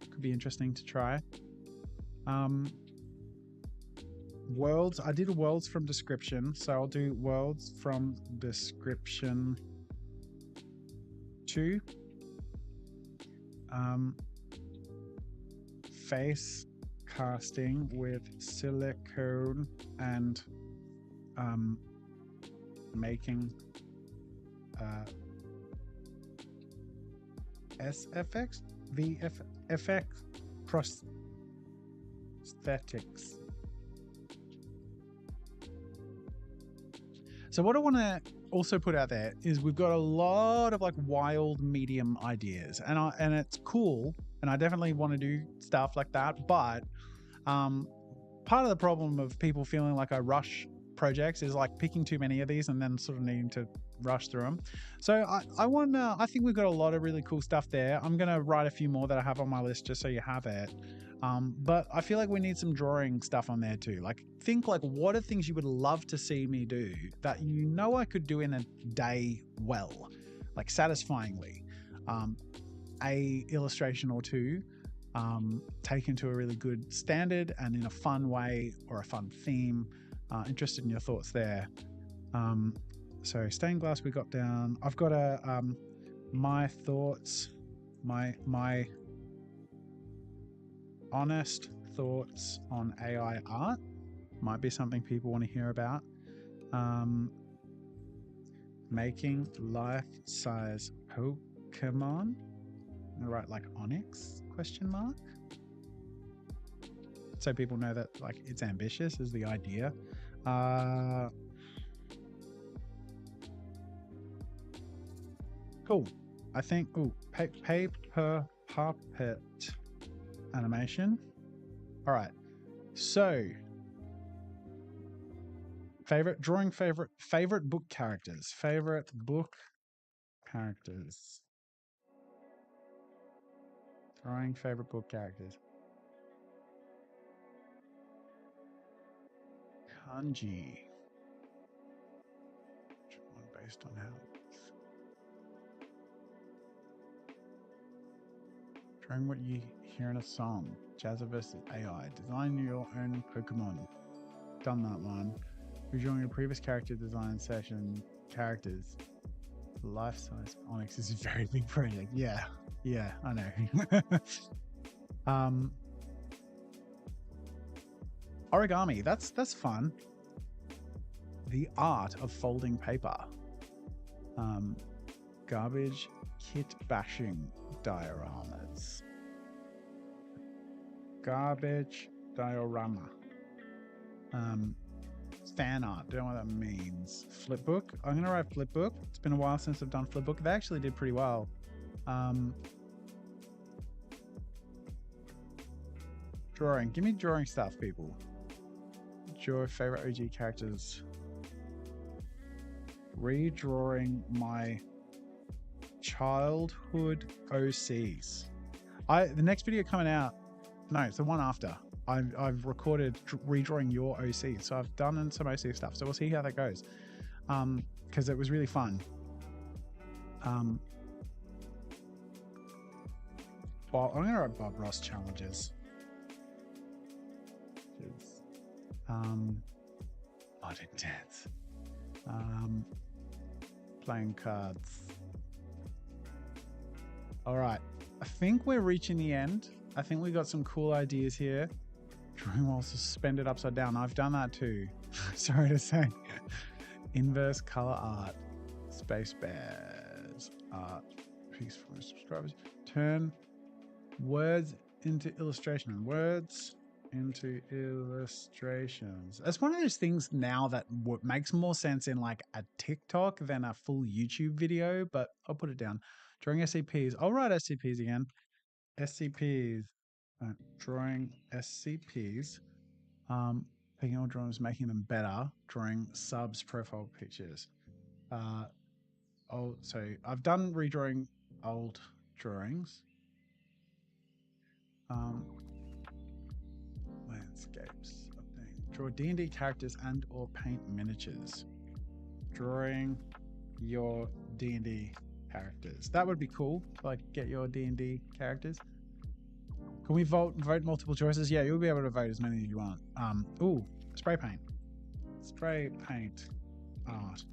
Could be interesting to try. Worlds, I did worlds from description, so I'll do worlds from description 2. Face casting with silicone and making SFX VFX prosthetics. So what I want to also put out there is we've got a lot of like wild medium ideas, and it's cool, and I definitely want to do stuff like that. But part of the problem of people feeling like I rush projects is like picking too many of these and then sort of needing to rush through them. So I think we've got a lot of really cool stuff there. I'm gonna write a few more that I have on my list just so you have it. But I feel like we need some drawing stuff on there too. Like think like what are things you would love to see me do that you know I could do in a day well, like satisfyingly. A illustration or two taken to a really good standard and in a fun way or a fun theme. Interested in your thoughts there. So stained glass we got down. I've got a my thoughts, my honest thoughts on AI art. Might be something people want to hear about. Making life-size Pokemon. Right, like Onyx ? So people know that like it's ambitious is the idea. Cool. I think paper puppet animation. All right. So favorite book characters. Drawing favorite book characters. Kanji. Based on how. Drawing what you hear in a song. Jazza versus AI. Design your own Pokemon. Done that one. Rejoining a previous character design session. Characters. Life-size Onyx is a very big project. Yeah, I know. Origami. That's fun. the art of folding paper. Garbage kit bashing dioramas. Garbage diorama. Fan art. Don't know what that means. Flipbook. I'm going to write flipbook. It's been a while since I've done flipbook. They actually did pretty well. Drawing. Give me drawing stuff, people. Your favorite OG characters. Redrawing my childhood OCs. The next video coming out. No, it's the one after. I've recorded redrawing your OC, so I've done some OC stuff. So we'll see how that goes, because it was really fun. Well, I'm gonna write Bob Ross challenges. Modern dance. Playing cards. All right, I think we're reaching the end. I think we got some cool ideas here. Drawing while suspended upside down. I've done that too. Sorry to say. Inverse color art. Space bears. Art. Piece for subscribers. Turn words into illustration. Words into illustrations. It's one of those things now that makes more sense in like a TikTok than a full YouTube video, but I'll put it down. Drawing SCPs. I'll write SCPs again. SCPs. Drawing SCPs. Picking all drawings, making them better. Drawing subs profile pictures. So I've done redrawing old drawings. Landscapes. Draw D&D characters and or paint miniatures. Drawing your D&D characters. That would be cool. Like get your D&D characters. Can we vote multiple choices? Yeah, you'll be able to vote as many as you want. Ooh, spray paint. Spray paint art.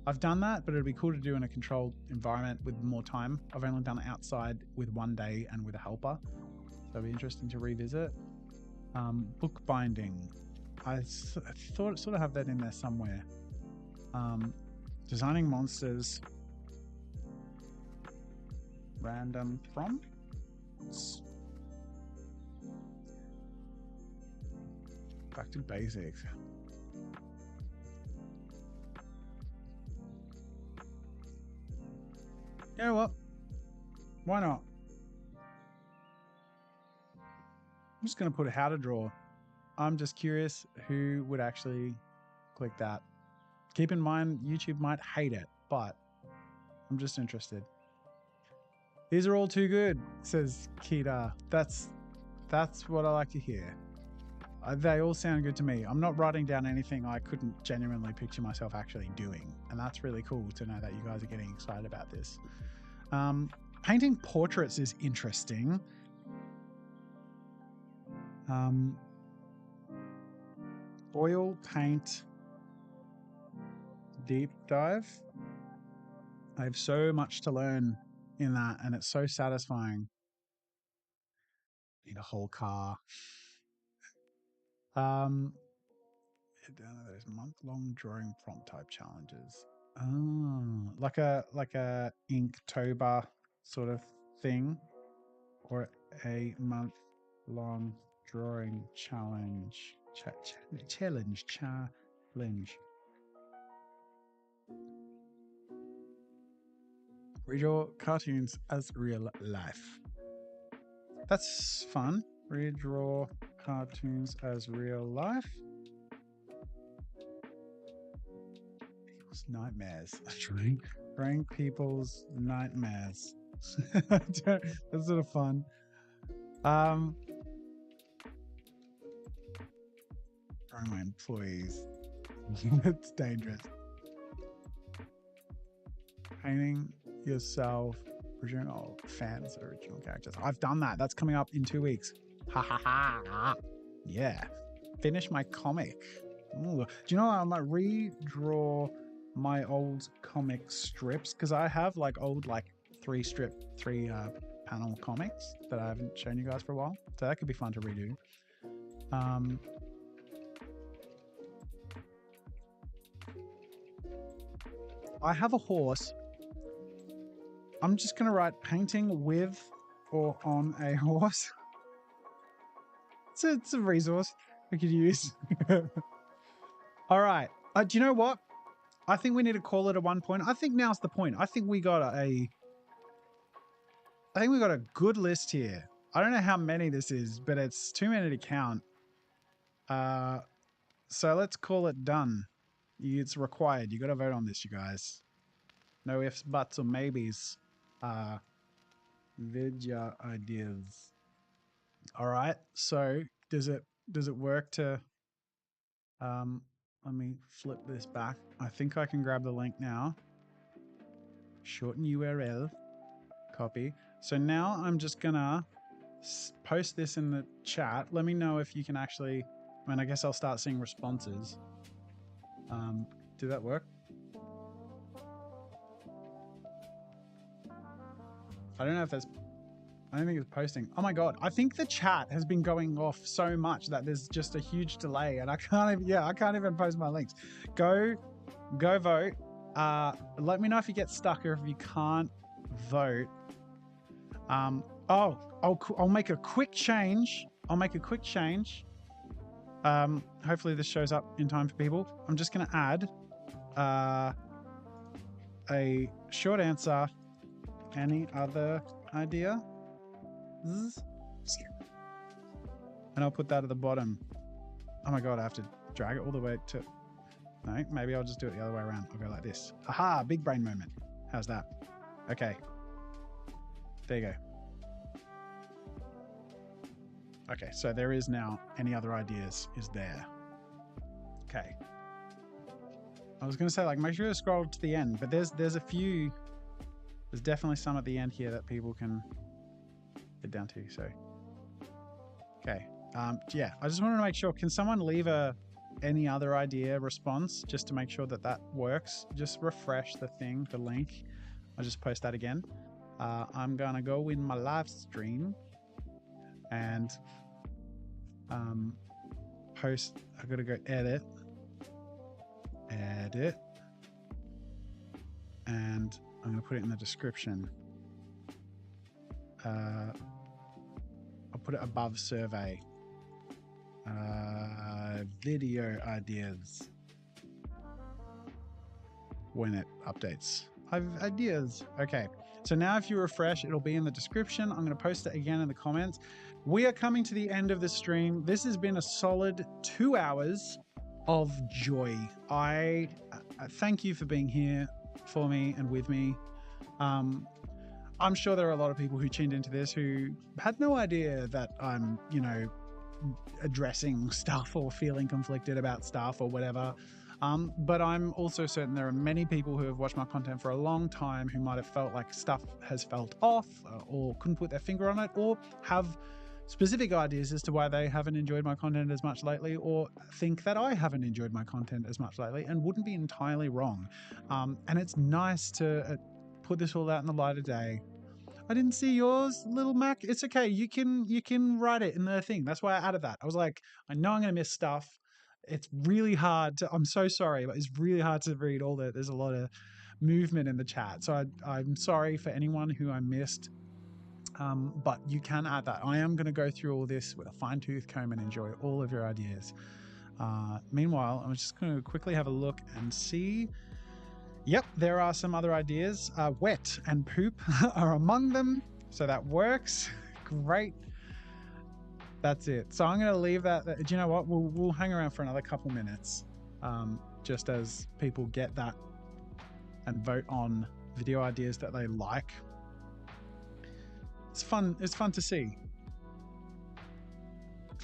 I've done that, but it'd be cool to do in a controlled environment with more time. I've only done it outside with 1 day and with a helper. So it'd be interesting to revisit. Book binding. I thought sort of have that in there somewhere. Designing monsters. Random prompts. Back to basics. You know what? Why not? I'm just going to put how to draw. I'm just curious who would actually click that. Keep in mind, YouTube might hate it, but I'm just interested. These are all too good, says Kita. That's what I like to hear. They all sound good to me. I'm not writing down anything I couldn't genuinely picture myself actually doing. And that's really cool to know that you guys are getting excited about this. Painting portraits is interesting. Oil paint deep dive. I have so much to learn in that, and it's so satisfying. Need a whole car. Down to those month-long drawing prompt type challenges. Oh, like a Inktober sort of thing, or a month-long drawing challenge. Challenge. Redraw cartoons as real life. That's fun. Redraw cartoons as real life. People's nightmares. Drawing people's nightmares. That's sort of fun. Drawing my employees. That's dangerous. Painting yourself. Original fans, original characters. I've done that. That's coming up in 2 weeks. Ha ha ha. Yeah. Finish my comic. Ooh. Do you know what? I might redraw my old comic strips, because I have like old three panel comics that I haven't shown you guys for a while. So that could be fun to redo. I have a horse. I'm just going to write painting with or on a horse. It's a resource we could use. All right. Do you know what? I think we need to call it at one point. I think now's the point. I think we got a good list here. I don't know how many this is, but it's too many to count. So let's call it done. It's required. You got to vote on this, you guys. No ifs, buts, or maybes. Video ideas. All right. So does it work to? Let me flip this back. I think I can grab the link now. Shorten URL. Copy. So now I'm just gonna post this in the chat. Let me know if you can actually. I mean, I guess I'll start seeing responses. Did that work? I don't know if there's. I don't think it's posting. Oh my god! I think the chat has been going off so much that there's just a huge delay, and I can't even. Yeah, I can't even post my links. Go vote. Let me know if you get stuck or if you can't vote. I'll make a quick change. Hopefully this shows up in time for people. I'm just going to add a short answer. Any other idea? And I'll put that at the bottom. Oh my god, I have to drag it all the way to... No, maybe I'll just do it the other way around. I'll go like this. Aha, big brain moment. How's that? Okay. There you go. Okay, so there is now any other ideas is there. Okay. I was going to say, like, make sure to scroll to the end, but there's a few... There's definitely some at the end here that people can get down to, so... Okay. Yeah, I just wanted to make sure, can someone leave any other idea response just to make sure that that works? Just refresh the thing, the link. I'll just post that again. I'm going to go in my live stream and post. I've got to go edit, and I'm going to put it in the description. I'll put it above survey. Video ideas when it updates. Ideas. Okay. So now if you refresh, it'll be in the description. I'm going to post it again in the comments. We are coming to the end of the stream. This has been a solid 2 hours of joy. I thank you for being here for me and with me. I'm sure there are a lot of people who tuned into this who had no idea that I'm, addressing stuff or feeling conflicted about stuff or whatever. But I'm also certain there are many people who have watched my content for a long time who might have felt like stuff has felt off or couldn't put their finger on it, or have specific ideas as to why they haven't enjoyed my content as much lately, or think that I haven't enjoyed my content as much lately, and wouldn't be entirely wrong. And it's nice to put this all out in the light of day. I didn't see yours, little Mac. It's okay. You can write it in the thing. That's why I added that. I was like, I know I'm going to miss stuff. It's really hard to, I'm so sorry, but it's really hard to read all that. There's a lot of movement in the chat. So I'm sorry for anyone who I missed. But you can add that. I am going to go through all this with a fine-tooth comb and enjoy all of your ideas. Meanwhile, I'm just going to quickly have a look and see. Yep, there are some other ideas. Wet and poop are among them. So that works. Great. That's it. So I'm going to leave that. Do you know what? We'll hang around for another couple minutes, just as people get that and vote on video ideas that they like. It's fun. It's fun to see.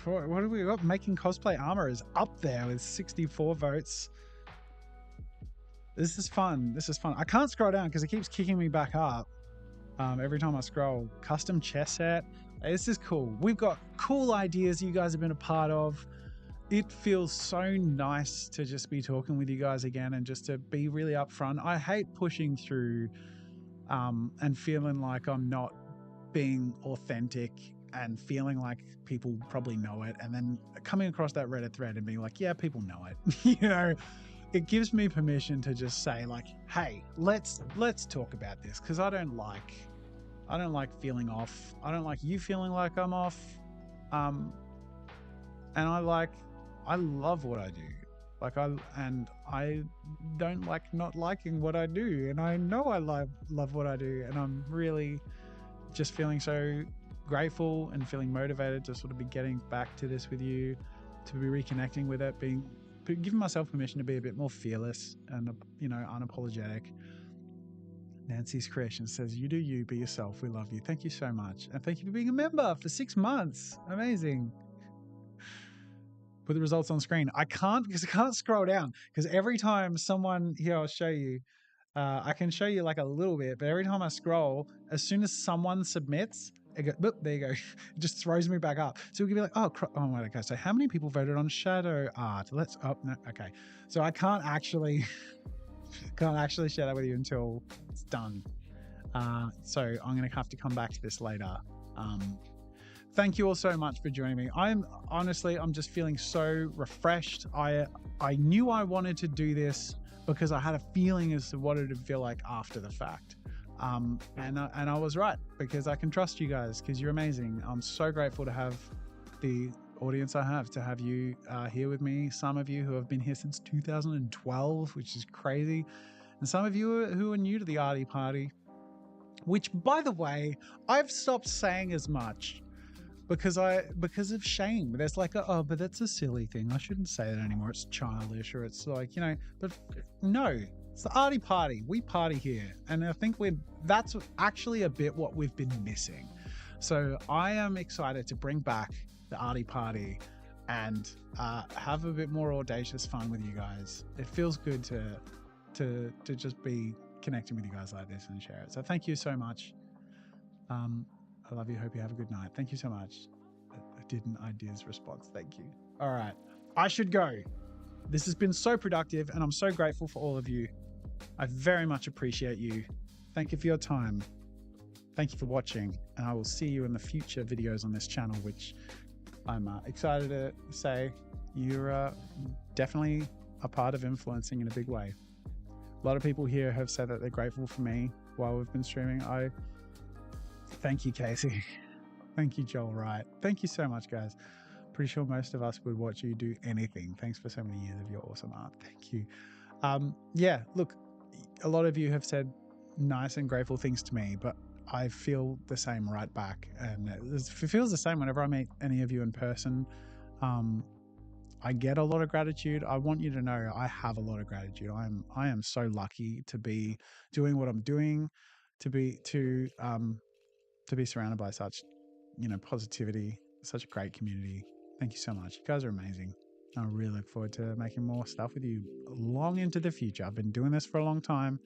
What do we got? Making cosplay armor is up there with 64 votes. This is fun. This is fun. I can't scroll down because it keeps kicking me back up every time I scroll. Custom chess set. This is cool. We've got cool ideas you guys have been a part of. It feels so nice to just be talking with you guys again and just to be really upfront. I hate pushing through and feeling like I'm not being authentic and feeling like people probably know it, and then coming across that Reddit thread and being like, yeah, people know it. it gives me permission to just say like, hey, let's talk about this, because I don't like feeling off. I don't like you feeling like I'm off. And I love what I do. Like I don't like not liking what I do, and I know I love what I do, and I'm really just feeling so grateful and feeling motivated to sort of be getting back to this with you, to be reconnecting with it, giving myself permission to be a bit more fearless and, you know, unapologetic. Nancy's Creation says, you do you, be yourself. We love you. Thank you so much. And thank you for being a member for 6 months. Amazing. Put the results on screen. I can't, because I can't scroll down, because every time someone, here, I'll show you. I can show you like a little bit, but every time I scroll, as soon as someone submits, it goes, boop, there you go. It just throws me back up. So we can be like, oh, wait, okay. So how many people voted on shadow art? No, okay. So I can't actually share that with you until it's done. So I'm going to have to come back to this later. Thank you all so much for joining me. I'm just feeling so refreshed. I knew I wanted to do this because I had a feeling as to what it would feel like after the fact. And I was right, because I can trust you guys, because you're amazing. I'm so grateful to have the audience I have, to have you here with me. Some of you who have been here since 2012, which is crazy. And some of you who are new to the Arty Party, which, by the way, I've stopped saying as much because of shame. There's like, but that's a silly thing. I shouldn't say that anymore. It's childish, or it's like, you know, but no, it's the Arty Party. We party here. And I think that's actually a bit what we've been missing. So I am excited to bring back the Arty Party and have a bit more audacious fun with you guys. It feels good to just be connecting with you guys like this and share it. So thank you so much. I love you. Hope you have a good night. Thank you so much. I did an ideas response. Thank you. All right. I should go. This has been so productive, and I'm so grateful for all of you. I very much appreciate you. Thank you for your time. Thank you for watching, and I will see you in the future videos on this channel, which I'm excited to say you're definitely a part of influencing in a big way. A lot of people here have said that they're grateful for me while we've been streaming. Thank you, Casey. Thank you, Joel Wright. Thank you so much, guys. Pretty sure most of us would watch you do anything. Thanks for so many years of your awesome art. Thank you. Yeah, look, a lot of you have said nice and grateful things to me, but I feel the same right back. And it feels the same whenever I meet any of you in person. I get a lot of gratitude. I want you to know I have a lot of gratitude. I am so lucky to be doing what I'm doing, to be surrounded by such, you know, positivity, such a great community. Thank you so much. You guys are amazing. I really look forward to making more stuff with you long into the future. I've been doing this for a long time.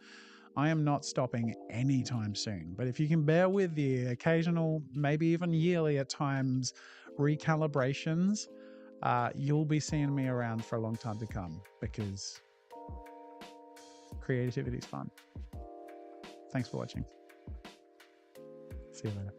I am not stopping anytime soon. But if you can bear with the occasional, maybe even yearly at times, recalibrations, you'll be seeing me around for a long time to come, because creativity is fun. Thanks for watching. See you later.